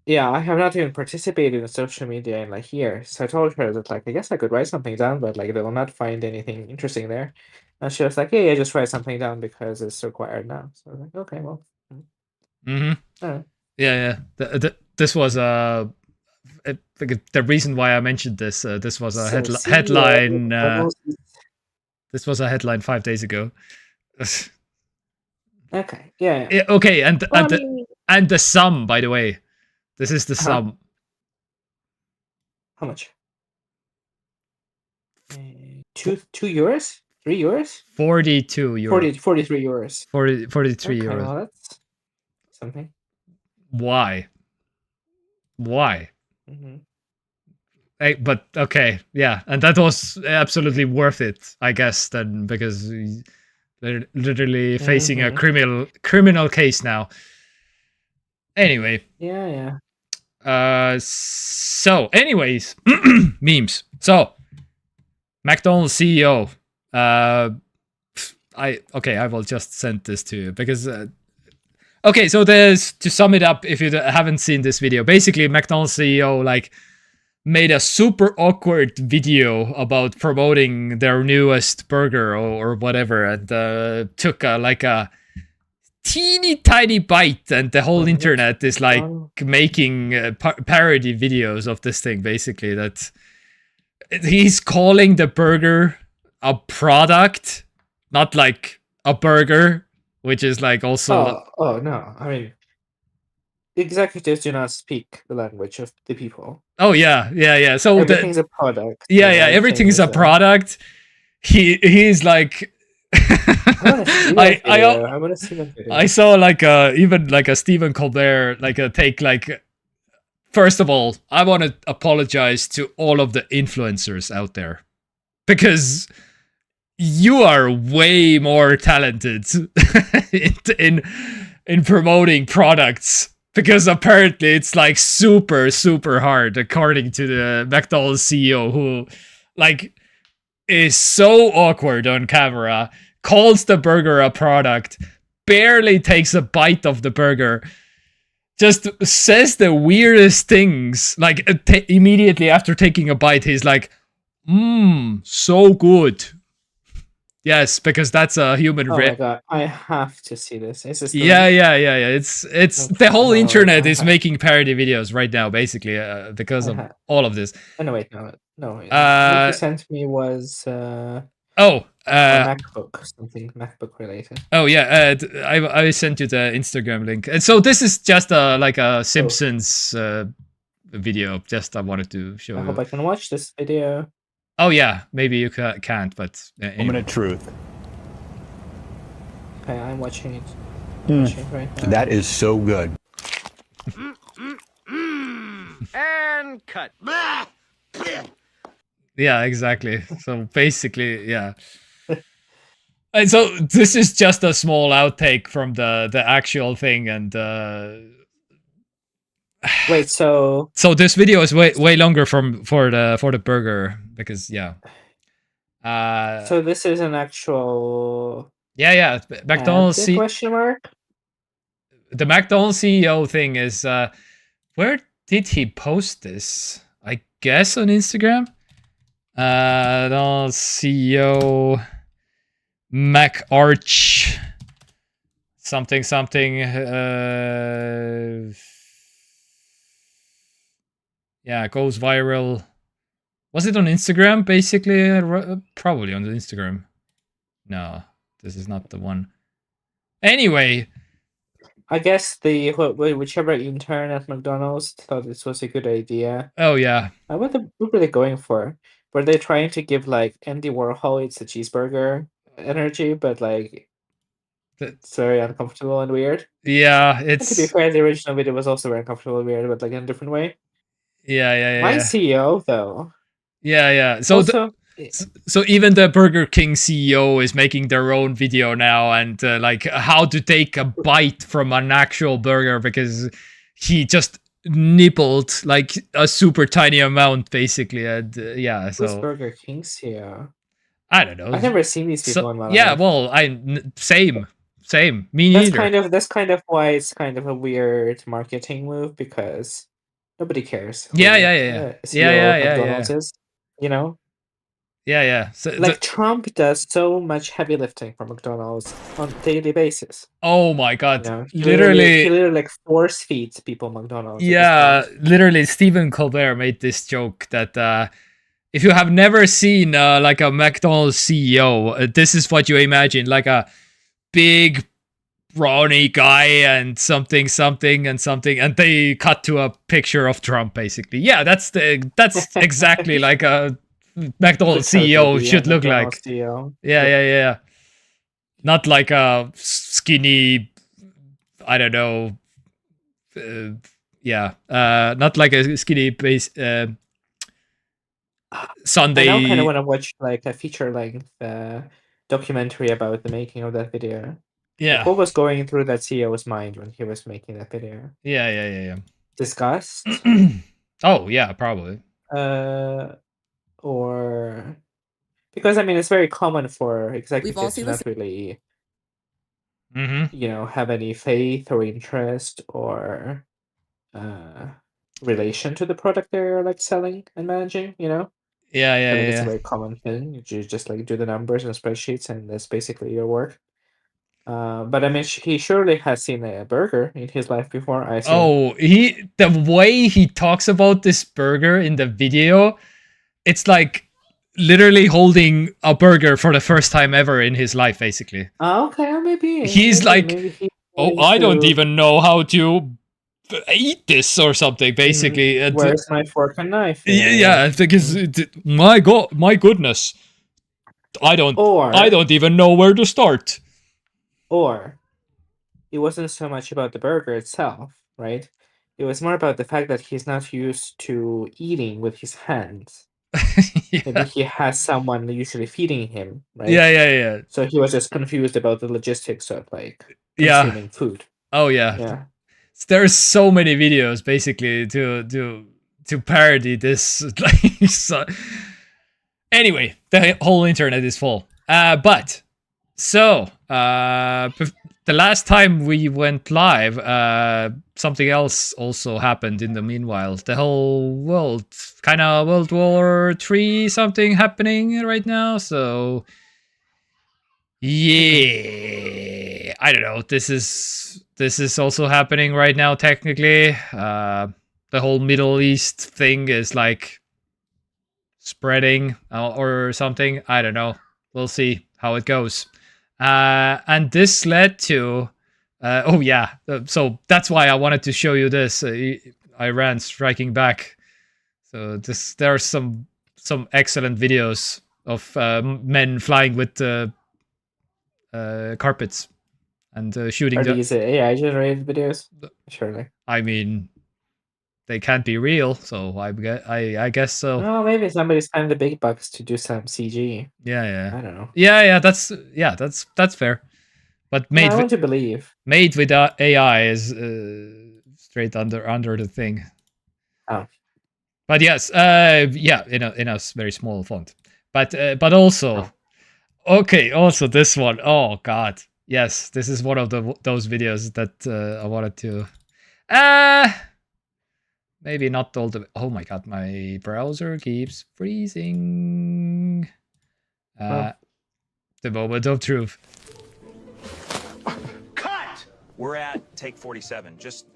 Yeah, I have not even participated in social media in like years. So I told her that like I guess I could write something down, but like they will not find anything interesting there. And she was like, "Yeah, just write something down because it's required now." So I was like, "Okay, well." All right. Yeah. This was the reason why I mentioned this. This was a headline. This was a headline 5 days ago. Okay. Yeah. Okay, and the sum, by the way, this is the sum. How much? 2 euros? 3 euros? 42 euros. 43 euros. 43 okay, euros. Well, that's something. Why? Mm-hmm. But okay, yeah, and that was absolutely worth it, I guess, then, because they're literally facing a criminal case now. Anyway. Yeah. So, anyways, memes. So, McDonald's CEO. I will just send this to you because. Okay, so there's, to sum it up, if you haven't seen this video, basically McDonald's CEO made a super awkward video about promoting their newest burger or whatever, and took a teeny tiny bite, and the whole internet is making parody videos of this thing, basically, that he's calling the burger a product, not like a burger, which is also... Oh no, I mean, executives do not speak the language of the people. Oh yeah. So everything's a product. Yeah, everything's a product. He's like... I want to see that video. I saw even a Stephen Colbert take first of all, I want to apologize to all of the influencers out there, because you are way more talented in promoting products, because apparently it's super hard, according to the McDonald's CEO, who is so awkward on camera, calls the burger a product, barely takes a bite of the burger, just says the weirdest things. Immediately after taking a bite, he's like, so good. Yes, because that's a human. Oh my god, I have to see this. Is this yeah. It's the whole internet is making parody videos right now, basically, because of all of this. Oh no, wait, no. What you sent me was MacBook, something MacBook related. Oh yeah, I sent you the Instagram link, and so this is just a Simpsons video. Just I wanted to show you. I hope I can watch this video. Oh yeah, maybe you can't, but anyway. Moment of truth. Okay, I'm watching it. Watching it right now. That is so good. And cut. Yeah, exactly. So basically, yeah. And so this is just a small outtake from the actual thing, and wait, so this video is way longer for the burger, because yeah. So this is an actual McDonald's question mark. The McDonald's CEO thing is where did he post this? I guess on Instagram. McDonald's CEO Mac Arch something yeah, goes viral. Was it on Instagram, basically? Probably on the Instagram. No, this is not the one. Anyway, I guess whichever intern at McDonald's thought this was a good idea. Oh yeah. What were they going for? Were they trying to give Andy Warhol "It's a Cheeseburger" energy, but it's very uncomfortable and weird? Yeah, it's. And to be fair, the original video was also very uncomfortable and weird, but in a different way. Yeah. My CEO though. Yeah. So also, so even the Burger King CEO is making their own video now, and how to take a bite from an actual burger, because he just nibbled a super tiny amount, basically, and yeah. So who's Burger King CEO? I don't know. I've never seen these people in my life. Yeah, well, same. Me neither. That's kind of why it's kind of a weird marketing move, because nobody cares. Yeah. CEO of McDonald's is, you know. Yeah. So Like Trump does so much heavy lifting for McDonald's on a daily basis. oh my You god, know, he literally. literally like force feeds people McDonald's at this Yeah, point. literally, Stephen Colbert made this joke that if you have never seen like a McDonald's CEO, this is what you imagine, like a big brawny guy and something, and they cut to a picture of Trump, basically. Yeah, that's exactly like a McDonald's Would totally CEO be a should look McDonald's like. CEO. Yeah. Not like a skinny, I don't know. Not like a skinny base I now kind of Sunday. want to watch like a feature-length documentary about the making of that video. Like, Yeah, what was going through that CEO's mind when he was making that video? yeah. Disgust? Oh yeah, probably. Or because I mean it's very common for executives to not really, have any faith or interest or relation to the product they're like selling and managing, I mean, it's a Yeah. very common thing. You just like do the numbers and spreadsheets, and that's basically your work. But I mean, he surely has seen a burger in his life before, I assume. Oh, the way he talks about this burger in the video, it's like literally holding a burger for the first time ever in his life, basically. Okay, maybe, He's like, maybe he's oh, going I don't to. even know how to eat this or something, basically. Where's my fork and knife? Yeah, because my goodness, I don't even know where to start. Or it wasn't so much about the burger itself, right? It was more about the fact that he's not used to eating with his hands. Maybe he has someone usually feeding him, right? Yeah. So he was just confused about the logistics of like Yeah. consuming food. Oh yeah. Yeah. There's so many videos basically to parody this. So, anyway, the whole internet is full. But so the last time we went live, something else also happened in the meanwhile. The whole world, kind of World War III something happening right now. So yeah, I don't know. This is also happening right now. Technically, the whole Middle East thing is like spreading or something. I don't know. We'll see how it goes. And this led to, oh yeah. So that's why I wanted to show you this. Iran striking back. So there are some excellent videos of men flying with carpets and shooting. Are these AI generated videos? Surely. I mean, they can't be real, so I guess so. Oh, maybe somebody's spending the big bucks to do some CG. Yeah. I don't know. Yeah. That's fair. But I want to believe. Made with AI is straight under the thing. Oh. But yes, yeah, in a very small font. But also. Oh. Okay, also this one. Oh god. Yes, this is one of those videos that I wanted to maybe not all the. Oh my god, my browser keeps freezing. The moment of truth. Cut! We're at take 47. Just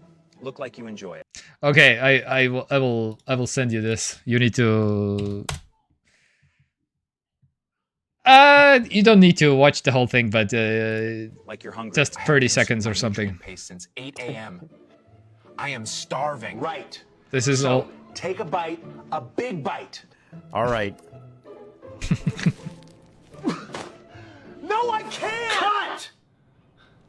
look like you enjoy it. Okay, I will send you this. You need to you don't need to watch the whole thing, but like you're hungry. Just 30 seconds or something. Since 8 a.m. I am starving. Right. This is all. Take a bite, a big bite. All right. No, I can't! Cut!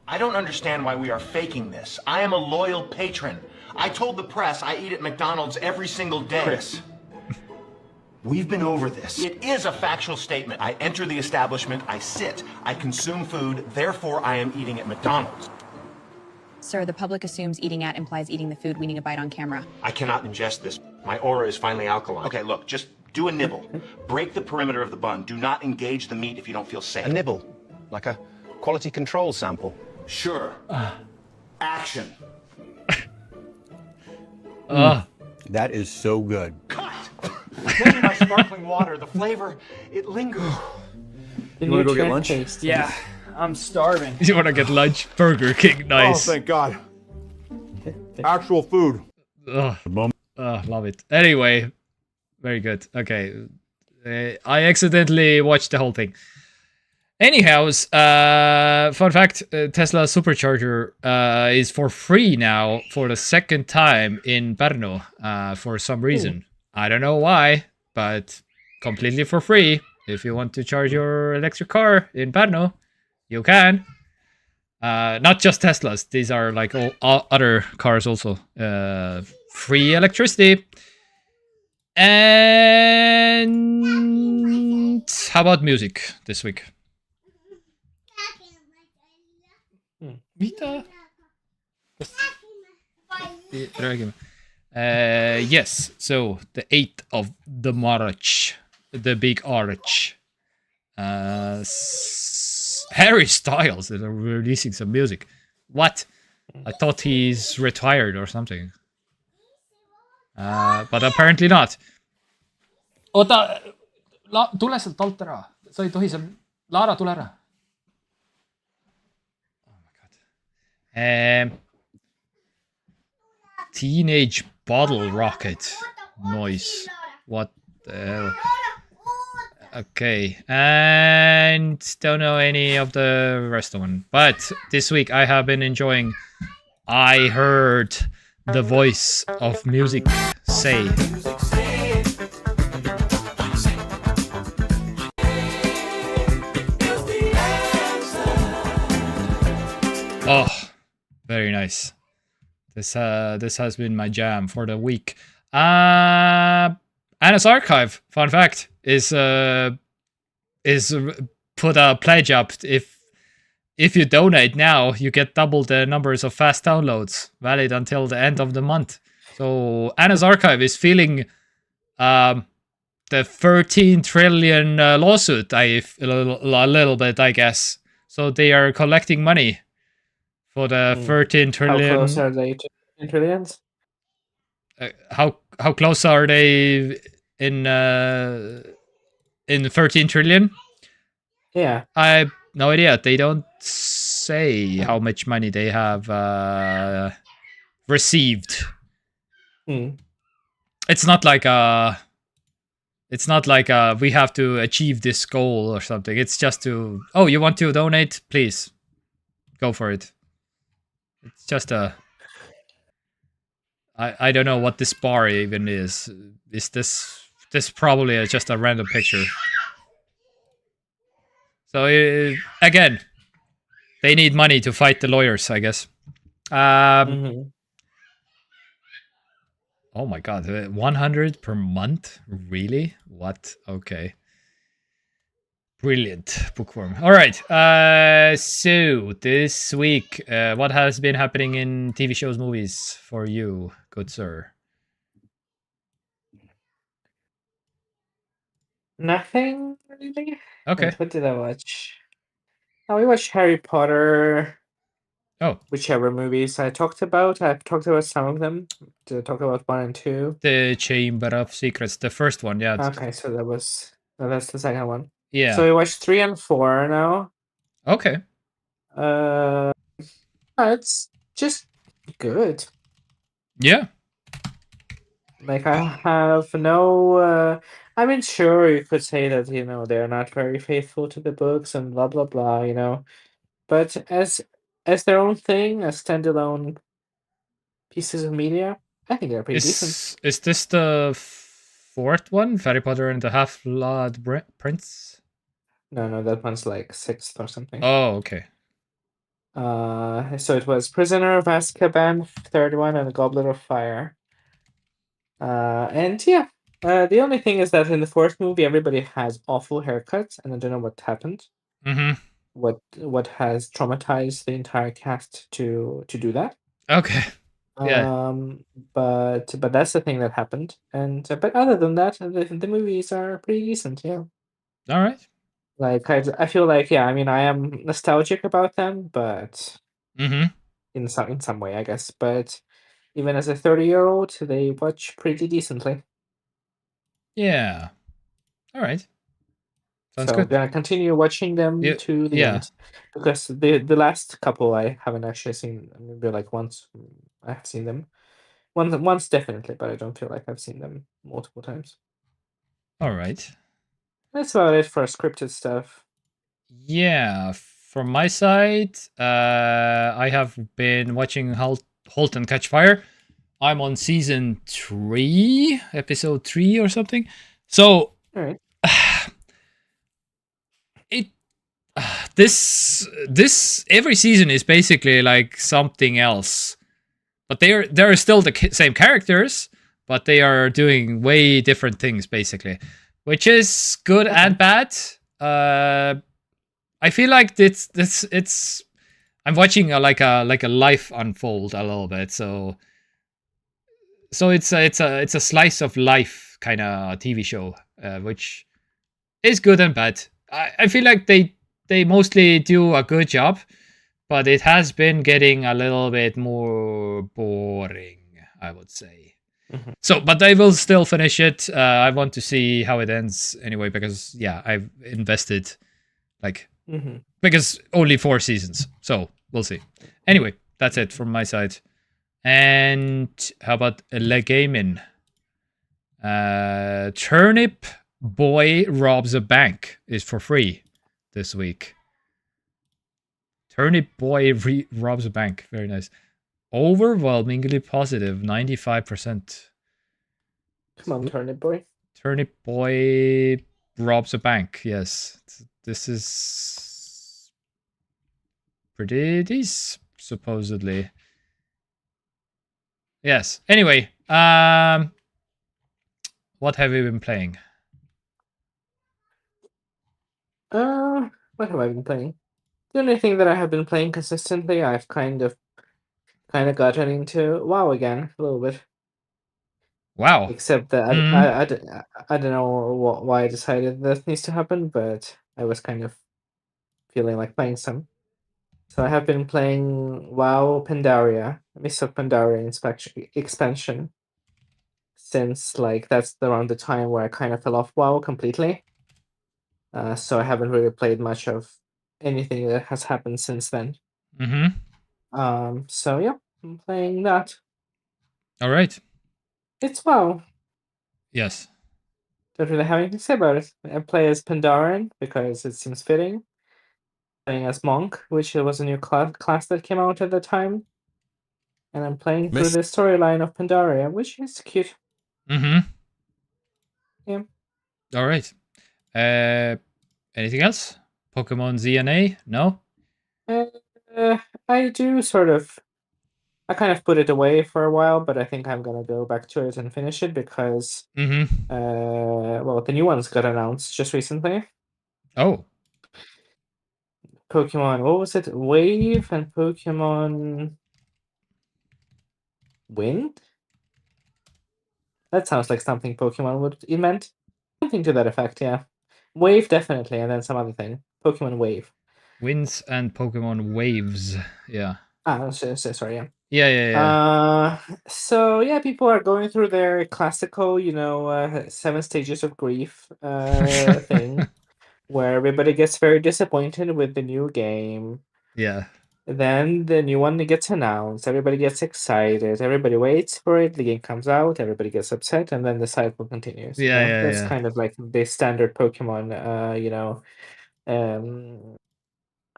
I don't understand why we are faking this. I am a loyal patron. I told the press I eat at McDonald's every single day. Chris, we've been over this. It is a factual statement. I enter the establishment, I sit, I consume food, therefore I am eating at McDonald's. Sir, the public assumes eating at implies eating the food, weaning a bite on camera. I cannot ingest this. My aura is finally alkaline. Okay, look, just do a nibble. Break the perimeter of the bun. Do not engage the meat if you don't feel safe. A nibble, like a quality control sample. Sure. Action. That is so good. Cut! Maybe my sparkling water, the flavor, it lingers. You want to go get lunch? Yeah, I'm starving. You want to get lunch? Burger King, nice. Oh, thank God. Actual food. Ugh. Love it. Anyway, very good. Okay. I accidentally watched the whole thing. Anyhows, fun fact, Tesla Supercharger is for free now for the second time in Pärnu for some reason. I don't know why, but completely for free. If you want to charge your electric car in Pärnu, you can. Not just Teslas. These are like all other cars also. Free electricity. And how about music this week? Mitä? Yes, so the 8th of the March, the big arch. Harry Styles is releasing some music. What? I thought he's retired or something. But apparently not. Oota, tule sealt alt ära. Sa ei tohi seal... Lara, tule ära. Oh my god. Teenage Bottle Rocket noise. What the hell? Okay, and don't know any of the rest of them. But this week I have been enjoying I Heard the Voice of Music Say. Oh, very nice. This has been my jam for the week. Anna's Archive, fun fact, is put a pledge up. If you donate now, you get double the numbers of fast downloads, valid until the end of the month. So Anna's Archive is feeling the 13 trillion lawsuit a little bit, I guess. So they are collecting money for the 13 trillion. How close are they to 13 trillions? How close are they in 13 trillion? Yeah. I have no idea. They don't say how much money they have received. It's not like we have to achieve this goal or something. It's just to, oh, you want to donate? Please go for it. It's just a... I don't know what this bar even is. Is this probably just a random picture? So again, they need money to fight the lawyers, I guess. Oh my god, 100 per month? Really? What? Okay. Brilliant, Bookworm. All right. So this week, what has been happening in TV shows, movies for you, good sir? Nothing really. Okay. Wait, what did I watch? Oh, we watched Harry Potter. Oh. Whichever movies I talked about. I've talked about some of them. Did I talk about 1 and 2? The Chamber of Secrets, the first one, yeah. Okay, so that's the second one. Yeah. So we watched 3 and 4 now. Okay. It's just good. Yeah. Like, I have no... I mean, sure, you could say that, they're not very faithful to the books and blah, blah, blah, But as their own thing, as standalone pieces of media, I think they're pretty decent. Is this the fourth one? Harry Potter and the Half-Blood Prince? No, that one's like 6th or something. Oh, okay. So it was Prisoner of Azkaban, third one, and Goblet of Fire. And yeah, the only thing is that in the fourth movie, everybody has awful haircuts, and I don't know what happened. What has traumatized the entire cast to do that? Okay. Yeah. But that's the thing that happened, and but other than that, the movies are pretty decent. Yeah. All right. Like I feel like I am nostalgic about them, but in some way, I guess. But even as a 30-year-old, they watch pretty decently. Yeah. All right. Sounds So I'm good. gonna continue watching them Yeah, to the yeah. end, because the last couple I haven't actually seen. Maybe like once I have seen them. Once definitely, but I don't feel like I've seen them multiple times. All right. That's about it for scripted stuff. Yeah, from my side, I have been watching Halt and Catch Fire. I'm on season 3, episode 3 or something. So All right. it this every season is basically like something else, but they're still the same characters, but they are doing way different things basically, which is good and bad. I feel like it's I'm watching like a life unfold a little bit, so it's a slice of life kind of TV show, which is good and bad. I feel like they mostly do a good job, but it has been getting a little bit more boring, I would say. Mhm. So, but I will still finish it. I want to see how it ends anyway, because yeah, I've invested like Mhm. because only 4 seasons, so we'll see. Anyway, that's it from my side. And how about Le Gaming? Turnip Boy Robs a Bank is for free this week. Turnip Boy robs a bank. Very nice. Overwhelmingly positive, 95%. Come on, Turnip Boy. Turnip Boy robs a bank. Yes. This is pretty decent, supposedly. Yes. Anyway, what have you been playing? What have I been playing? The only thing that I have been playing consistently, I've kind of gotten into WoW again a little bit. Wow. Except that Mhm. I don't know why I decided that needs to happen, but I was kind of feeling like playing some. So I have been playing WoW Pandaria, Mists of Pandaria expansion, since like that's around the time where I kind of fell off WoW completely. So I haven't really played much of anything that has happened since then. Mhm. So yeah, I'm playing that. All right. It's WoW. Yes. Don't really have anything to say about it. I play as Pandaren because it seems fitting. Playing as Monk, which was a new class that came out at the time. And I'm playing through the storyline of Pandaria, which is cute. Mhm. Yeah. All right. Anything else? Pokemon ZNA? No? Uh, I do sort of. I kind of put it away for a while, but I think I'm gonna go back to it and finish it because, Mm-hmm. well, the new ones got announced just recently. Oh. Pokemon, what was it? Wave and Pokemon Wind? That sounds like something Pokemon would invent. Something to that effect, yeah. Wave, definitely, and then some other thing. Pokemon Wave. Winds and Pokemon Waves. Yeah. Sorry, yeah. Yeah. So yeah, people are going through their classical, 7 stages of grief thing, where everybody gets very disappointed with the new game. Yeah. Then the new one gets announced, everybody gets excited, everybody waits for it, the game comes out, everybody gets upset, and then the cycle continues. That's Yeah. kind of like the standard Pokemon,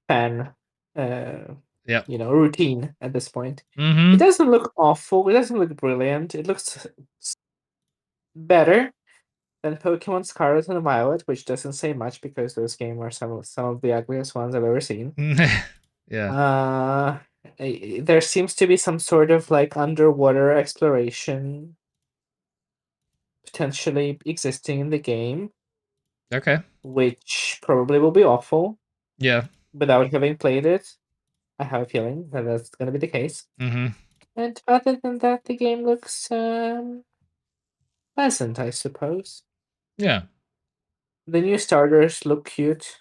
fan, Yeah. routine at this point. It Mm-hmm. doesn't look awful. It doesn't look brilliant. It looks better than Pokemon Scarlet and Violet, which doesn't say much because those games are some of the ugliest ones I've ever seen. Yeah. There seems to be some sort of like underwater exploration potentially existing in the game, Okay. which probably will be awful Yeah. without having played it. I have a feeling that that's going to be the case. Mm-hmm. And other than that, the game looks pleasant, I suppose. Yeah. The new starters look cute.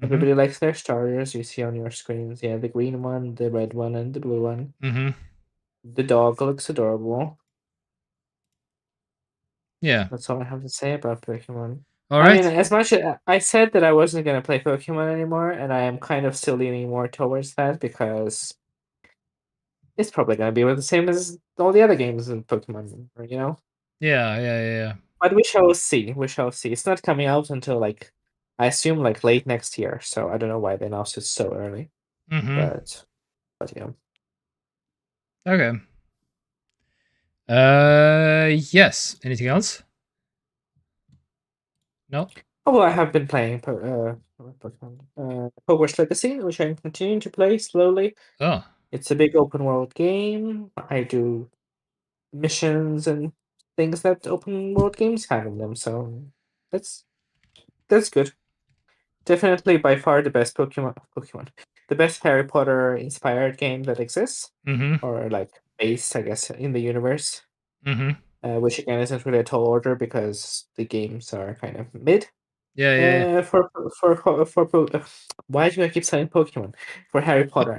Mm-hmm. Everybody likes their starters. You see on your screens, yeah, the green one, the red one, and the blue one. Mm-hmm. The dog looks adorable. Yeah. That's all I have to say about Pokemon. All I mean, right. as much as I said that I wasn't gonna play Pokemon anymore, and I am kind of still leaning more towards that because it's probably gonna be the same as all the other games in Pokemon, you know? Yeah. But we shall see. We shall see. It's not coming out until like I assume like late next year, so I don't know why they announced it so early. Mm-hmm. But yeah. Okay. Yes. Anything else? No. Oh, well, I have been playing Pokemon Hogwarts Legacy, which I'm continuing to play slowly. Oh. It's a big open world game. I do missions and things that open world games have in them, so that's good. Definitely by far the best Pokemon. The best Harry Potter inspired game that exists. Mm-hmm. Or like based, I guess, in the universe. Mm-hmm. Which again isn't really a tall order because the games are kind of mid. Yeah. Why do I keep saying Pokemon? For Harry Potter.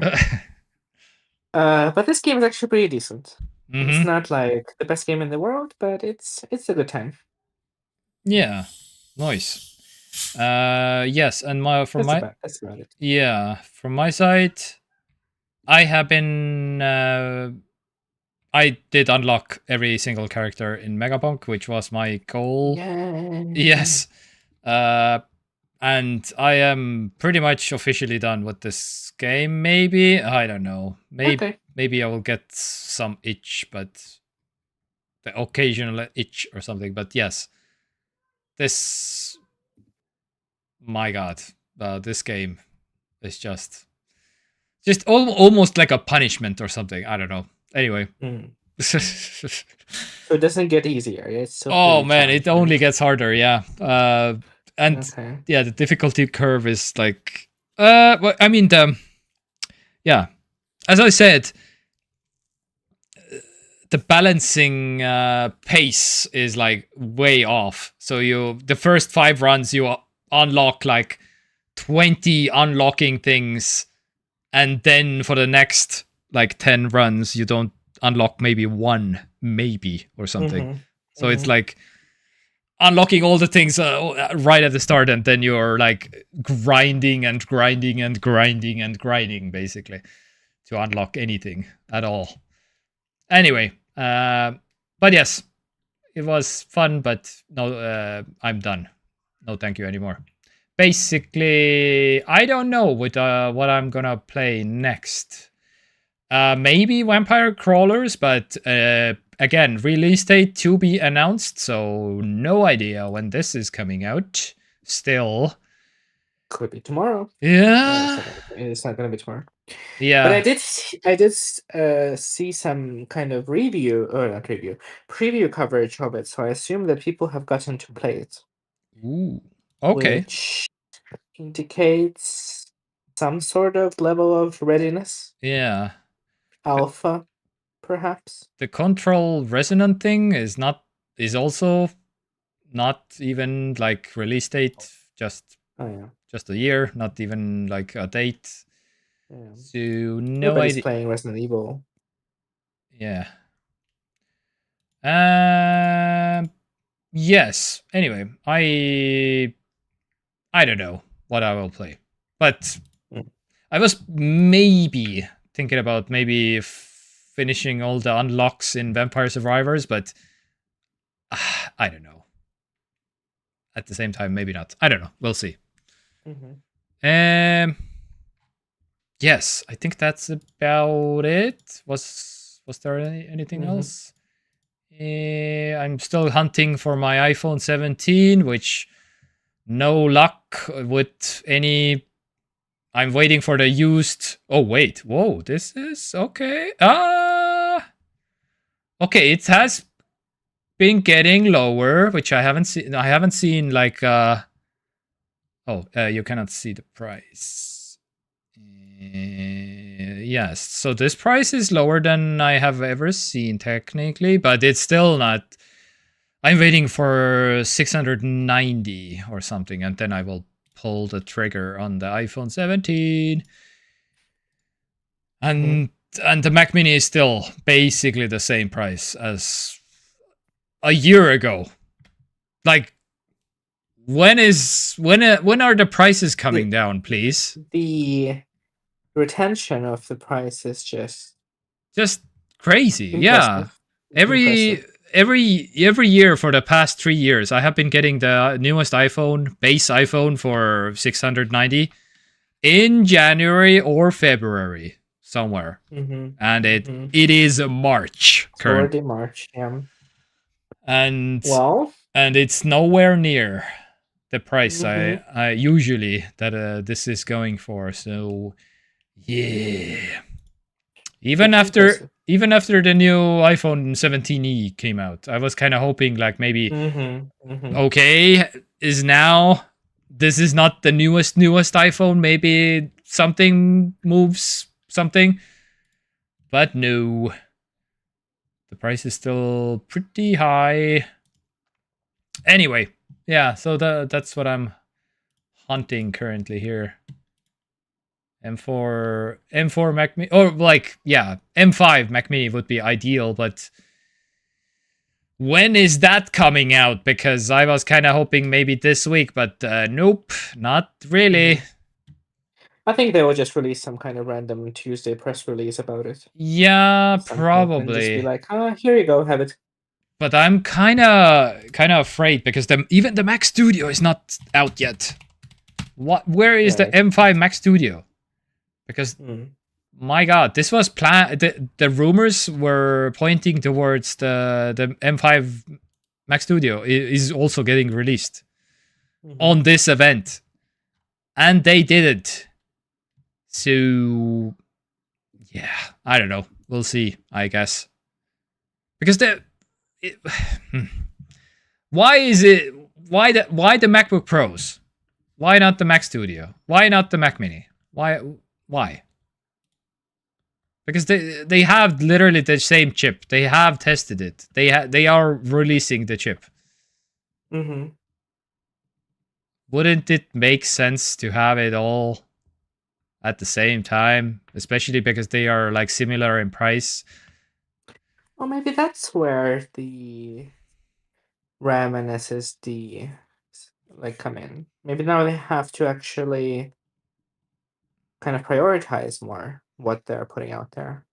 But this game is actually pretty decent. It's Mm-hmm. not like the best game in the world, but it's a good time. Yeah. Nice. Yes, and That's about it. yeah, from my side, I have been I did unlock every single character in Megapunk, which was my goal. Yay. Yes. And I am pretty much officially done with this game. Maybe, I don't know. Maybe I will get some itch, but the occasional itch or something. But yes, this, my God, this game is just almost like a punishment or something. I don't know. Anyway. So it doesn't get easier. It's so oh man, it only gets harder. Yeah. And okay. yeah, the difficulty curve is like, I mean, yeah, as I said, the balancing pace is like way off. So the first 5 runs, you unlock like 20 unlocking things. And then for the next like 10 runs, you don't unlock maybe 1, maybe, or something. Mm-hmm. So it's like unlocking all the things right at the start, and then you're like grinding and grinding and grinding and grinding, basically, to unlock anything at all. Anyway, but yes, it was fun, but no, I'm done. No thank you anymore. Basically, I don't know what I'm gonna play next. Maybe Vampire Crawlers, but again, release date to be announced, so no idea when this is coming out. Still, could be tomorrow. Yeah, it's not gonna be tomorrow. Yeah, but I did see some kind of preview coverage of it, so I assume that people have gotten to play it. Ooh, okay. Which indicates some sort of level of readiness. Yeah. Alpha, perhaps. The control resonant thing is also not even like release date, just a year, not even like a date. Yeah. So no Nobody's idea. playing Resident Evil. Yeah. Yes. Anyway, I don't know what I will play, but I was maybe thinking about finishing all the unlocks in Vampire Survivors, but I don't know. At the same time, maybe not. I don't know. We'll see. Yes, I think that's about it. Was there anything else? I'm still hunting for my iPhone 17, which no luck with any. I'm waiting for the used. Oh wait, whoa! This is okay. Okay, it has been getting lower, which I haven't seen. I haven't seen like. You cannot see the price. Yes, so this price is lower than I have ever seen technically, but it's still not. I'm waiting for 690 or something, and then I will pull the trigger on the iPhone 17. And the Mac Mini is still basically the same price as a year ago. Like, when are the prices coming down, please? The retention of the price is just crazy. impressive. Yeah. Every year for the past 3 years, I have been getting the newest base iPhone for 690 in January or February somewhere. And it is March currently. Already March, yeah. And it's nowhere near the price I usually that this is going for. So yeah, even after the new iPhone 17e came out, I was kind of hoping like maybe okay, this is not the newest iPhone, maybe something moves something, but no, the price is still pretty high. Anyway, yeah, so that's what I'm hunting currently here. M4 Mac Mini, or like, yeah, M5 Mac Mini would be ideal, but when is that coming out? Because I was kind of hoping maybe this week, but nope, not really. I think they will just release some kind of random Tuesday press release about it. Yeah, probably. Just be like, here you go, have it. But I'm kind of afraid because even the Mac Studio is not out yet. Where is the M5 Mac Studio? Because my God, this was planned. The rumors were pointing towards the M5 Mac Studio is also getting released on this event, and they didn't. So yeah, I don't know. We'll see, I guess. Because why the MacBook Pros? Why not the Mac Studio? Why not the Mac Mini? Why? Because they have literally the same chip. They have tested it. They are releasing the chip. Wouldn't it make sense to have it all at the same time, especially because they are like similar in price? Well, maybe that's where the RAM and SSD like come in. Maybe now they have to actually kind of prioritize more what they're putting out there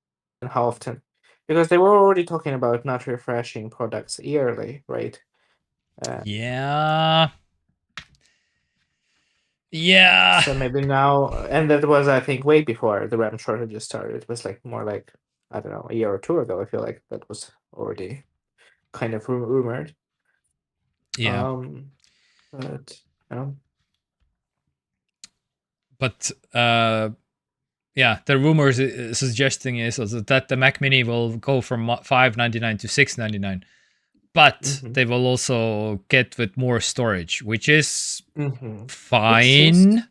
and how often, because they were already talking about not refreshing products yearly, right? Yeah. So maybe now, and that was, I think, way before the RAM shortages started. It was like more like, I don't know, a year or two ago. I feel like that was already kind of rumored. Yeah. But But yeah, the rumors suggesting is also that the Mac Mini will go from $599 to $699, but they will also get with more storage, which is fine.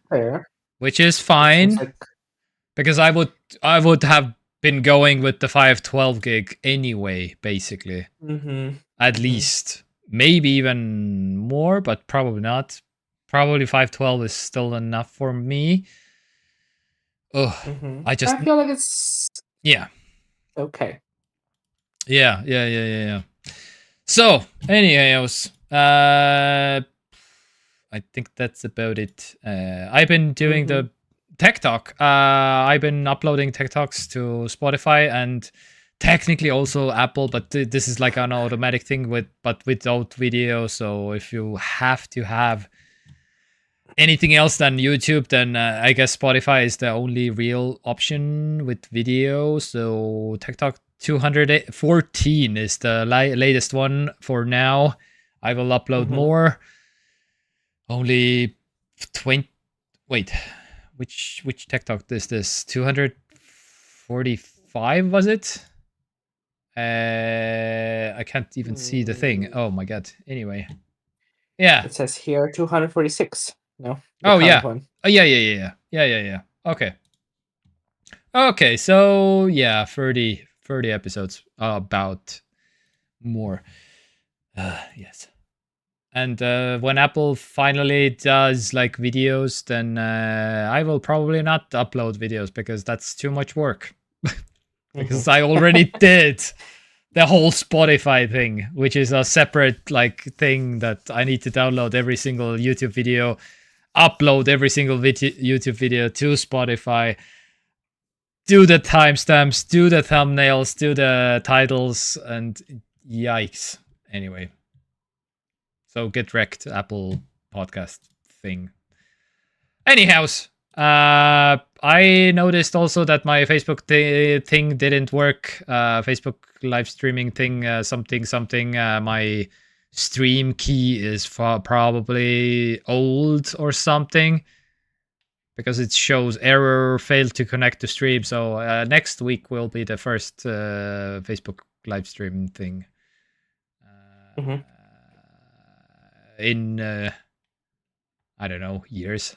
Which is fine, because I would have been going with the 512 gig anyway, basically. At least, maybe even more, but probably not. Probably 512 is still enough for me. I feel like it's okay. Yeah. So, anyways, I think that's about it. I've been doing the TekTok. I've been uploading TekToks to Spotify and technically also Apple, but this is like an automatic thing but without video. So if you have to have anything else than YouTube, then I guess Spotify is the only real option with video. So TekTok 214 is the latest one for now. I will upload more. Only 20. Wait, which TekTok is this? 245 was it? I can't even see the thing. Oh my God. Anyway, yeah. It says here 246. No. Oh yeah. One. Oh yeah. Okay. So yeah, 30 episodes about more. Yes. And when Apple finally does like videos, then I will probably not upload videos because that's too much work. Because I already did the whole Spotify thing, which is a separate like thing that I need to download every single YouTube video, upload every single YouTube video to Spotify, do the timestamps, do the thumbnails, do the titles, and yikes. Anyway, so get wrecked, Apple podcast thing. Anyhows, I noticed also that my Facebook thing didn't work. Facebook live streaming thing, something. My stream key is probably old or something, because it shows error, failed to connect to stream. So next week will be the first Facebook live stream thing. In I don't know, years.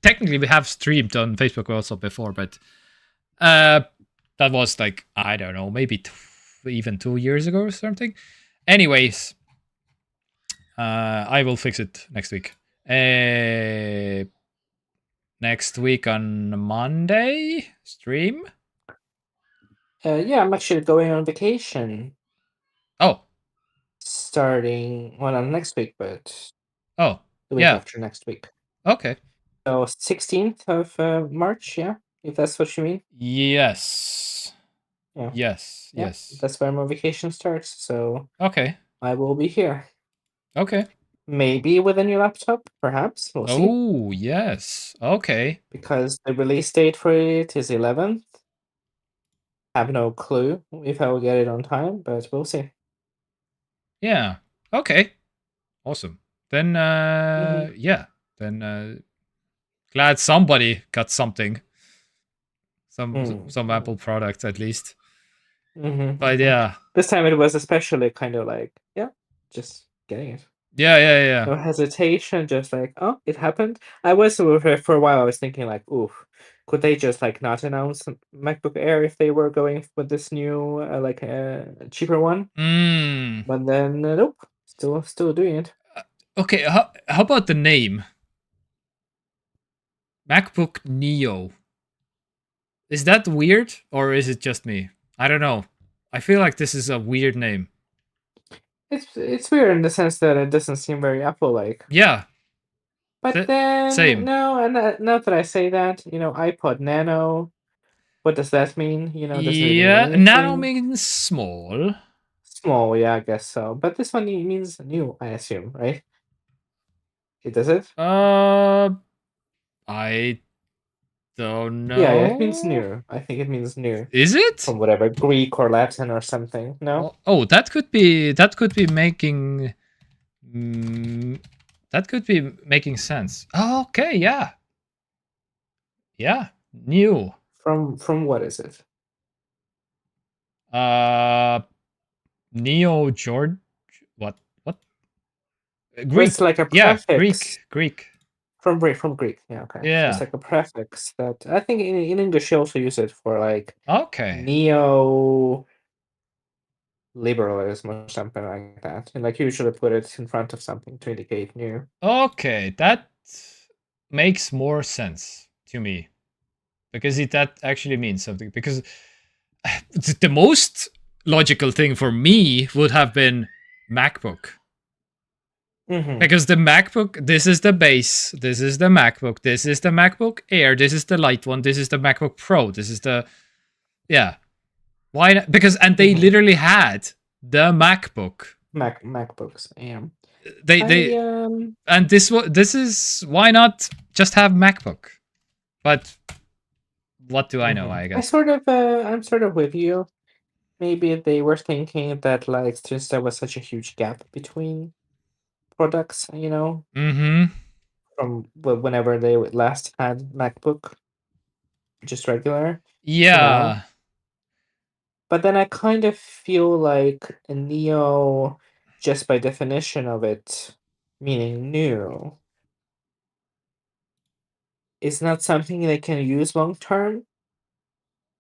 Technically, we have streamed on Facebook also before, but that was like, I don't know, maybe even 2 years ago or something. Anyways, I will fix it next week. Next week on Monday, stream? Yeah, I'm actually going on vacation. Oh. Starting, well, not next week, but the week after next week. Okay. So 16th of March, yeah, if that's what you mean. Yes. Yeah. Yes. Yeah, Yes. that's where my vacation starts. So okay, I will be here. Okay. Maybe with a new laptop, perhaps. We'll see. Oh, yes. Okay. Because the release date for it is 11th. Have no clue if I will get it on time, but we'll see. Yeah. Okay. Awesome. Then, yeah. Then, glad somebody got something. Some Apple product at least. But yeah. This time it was especially kind of like, yeah, just getting it. Yeah. No hesitation, just like, oh, it happened. I was for a while. I was thinking like, oof, could they just like not announce MacBook Air if they were going with this new like cheaper one? But then nope, still doing it. Okay, how about the name? MacBook Neo. Is that weird, or is it just me? I don't know. I feel like this is a weird name. It's weird in the sense that it doesn't seem very Apple-like. Yeah. But then same. No, and not that I say that, iPod Nano. What does that mean? Does it mean Nano means small. Small, yeah, I guess so. But this one means new, I assume, right? Does it? I don't know. Yeah, it means new. I think it means new. Is it? From whatever, Greek or Latin or something. No? Oh, that could be making that could be making sense. Oh, okay, yeah. Yeah, new. From what is it? Neo George. What? Greek. It's like a prefix. Yeah, Greek. From Greek. Yeah, okay. Yeah. So it's like a prefix that I think in English you also use it for like neo liberalism or something like that. And like you usually put it in front of something to indicate new. Okay, that makes more sense to me. Because that actually means something. Because the most logical thing for me would have been MacBook. Because the MacBook, this is the base, this is the MacBook, this is the MacBook Air, this is the light one, this is the MacBook Pro, this is the, yeah. Why not? Because, and they literally had the MacBook. MacBooks, yeah. And this is, why not just have MacBook? But what do I know, I guess. I'm sort of with you. Maybe they were thinking that like since there was such a huge gap between products, from whenever they last had MacBook, just regular. Yeah. But then I kind of feel like a Neo, just by definition of it, meaning new, is not something they can use long term.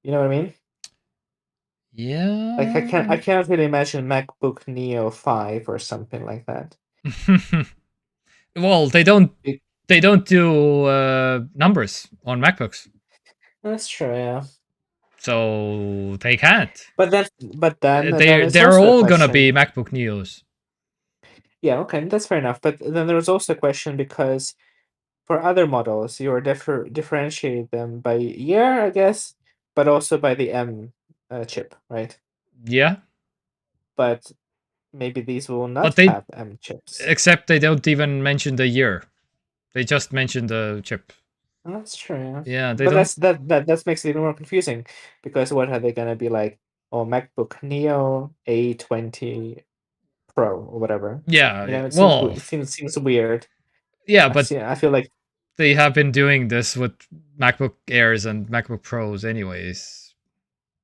You know what I mean? Yeah. Like I can't really imagine MacBook Neo 5 or something like that. Well, they don't do numbers on MacBooks. That's true, yeah. So they can't. But then it's They're also a all gonna question. be MacBook Neos. Yeah, okay, that's fair enough. But then there's also a question because for other models, you are differentiate them by year, I guess, but also by the M chip, right? Yeah. But maybe these will But not they have M chips. except they don't even mention the year. They just mention the chip. Oh, that's true. Yeah, Yeah, they but don't. that makes it even more confusing because what are they gonna be like? Oh, MacBook Neo A20 Pro or whatever. Yeah. You know, it seems Well. it seems weird. Yeah, but I feel like they have been doing this with MacBook Airs and MacBook Pros, anyways.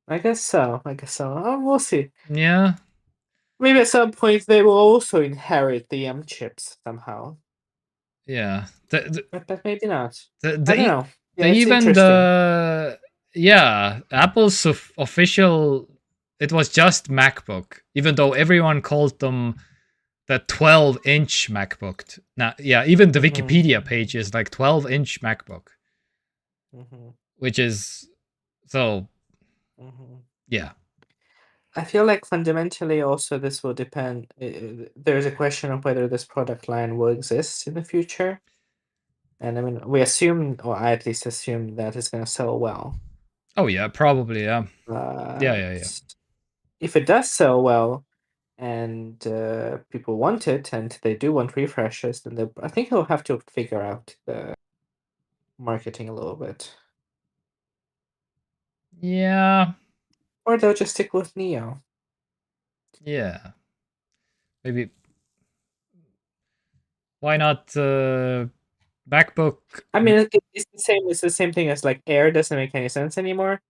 I guess so. Oh, we'll see. Yeah. Maybe at some point they will also inherit the M chips somehow. Yeah. But maybe not. I don't know. Yeah, it's even interesting. Apple's official, it was just MacBook, even though everyone called them the 12-inch MacBook. Now, yeah, even the Wikipedia page is like 12-inch MacBook, which is so. Yeah. I feel like fundamentally also this will depend. There's a question of whether this product line will exist in the future. And I mean, we assume, or I at least assume, that it's going to sell well. Oh, yeah, probably, yeah. Yeah. If it does sell well, and people want it, and they do want refreshes, then I think they'll have to figure out the marketing a little bit. Yeah. Or they'll just stick with Neo. Yeah. Maybe. Why not MacBook? I mean, it's the same. It's the same thing as like Air doesn't make any sense anymore.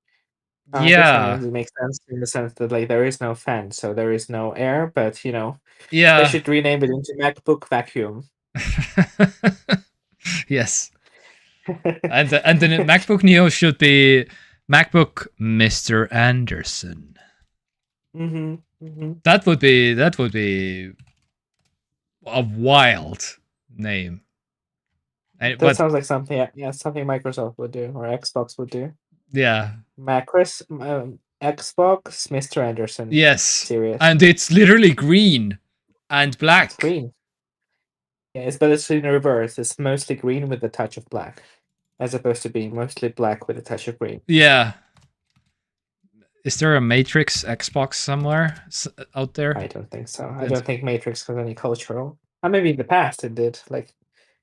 Yeah. It makes sense in the sense that like there is no fan, so there is no air. But you know, yeah, they should rename it into MacBook Vacuum. Yes. and the MacBook Neo should be MacBook Mr. Anderson. That would be a wild name. That sounds like something, something Microsoft would do or Xbox would do. Yeah. Xbox Mr. Anderson. Yes. Serious. And it's literally green and black. It's green. Yes, but it's in reverse. It's mostly green with a touch of black, as opposed to being mostly black with a touch of green. Yeah. Is there a Matrix Xbox somewhere out there? I don't think so. I don't think Matrix has any cultural. Maybe in the past it did. Like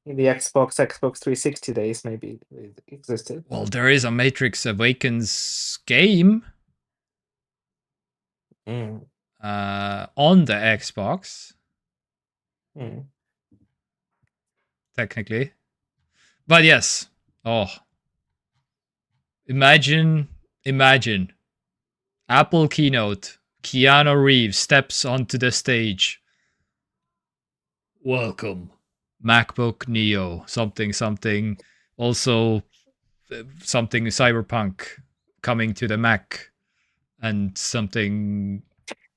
in the Xbox 360 days, maybe it existed. Well, there is a Matrix Awakens game on the Xbox. Technically. But yes. Oh. Imagine. Apple keynote. Keanu Reeves steps onto the stage. Welcome. MacBook Neo. Something. Also, something Cyberpunk coming to the Mac. And something.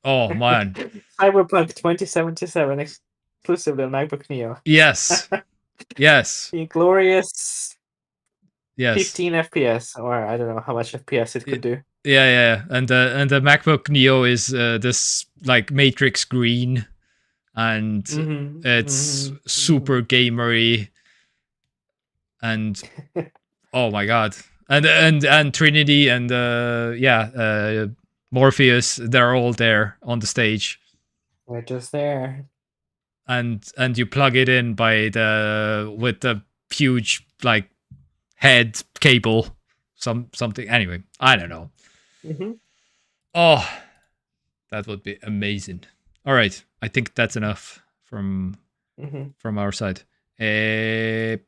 Oh, man. Cyberpunk 2077 exclusively on MacBook Neo. Yes. Yes. The glorious 15 yes. FPS, or I don't know how much FPS it could do. Yeah. And the MacBook Neo is this like Matrix green, and it's super gamery, and oh my god, and Trinity and Morpheus, they're all there on the stage. They're just there. And you plug it in with the huge like head cable, something. Anyway, I don't know. Oh, that would be amazing. All right, I think that's enough from our side. Anyways,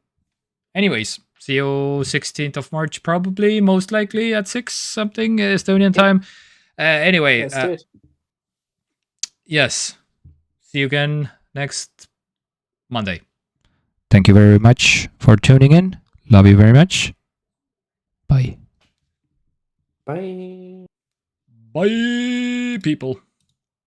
see you 16th of March, probably, most likely at 6 something Estonian time. Anyway, Let's do it. Yes, see you again next Monday. Thank you very much for tuning in. Love you very much. Bye. Bye. Bye, people.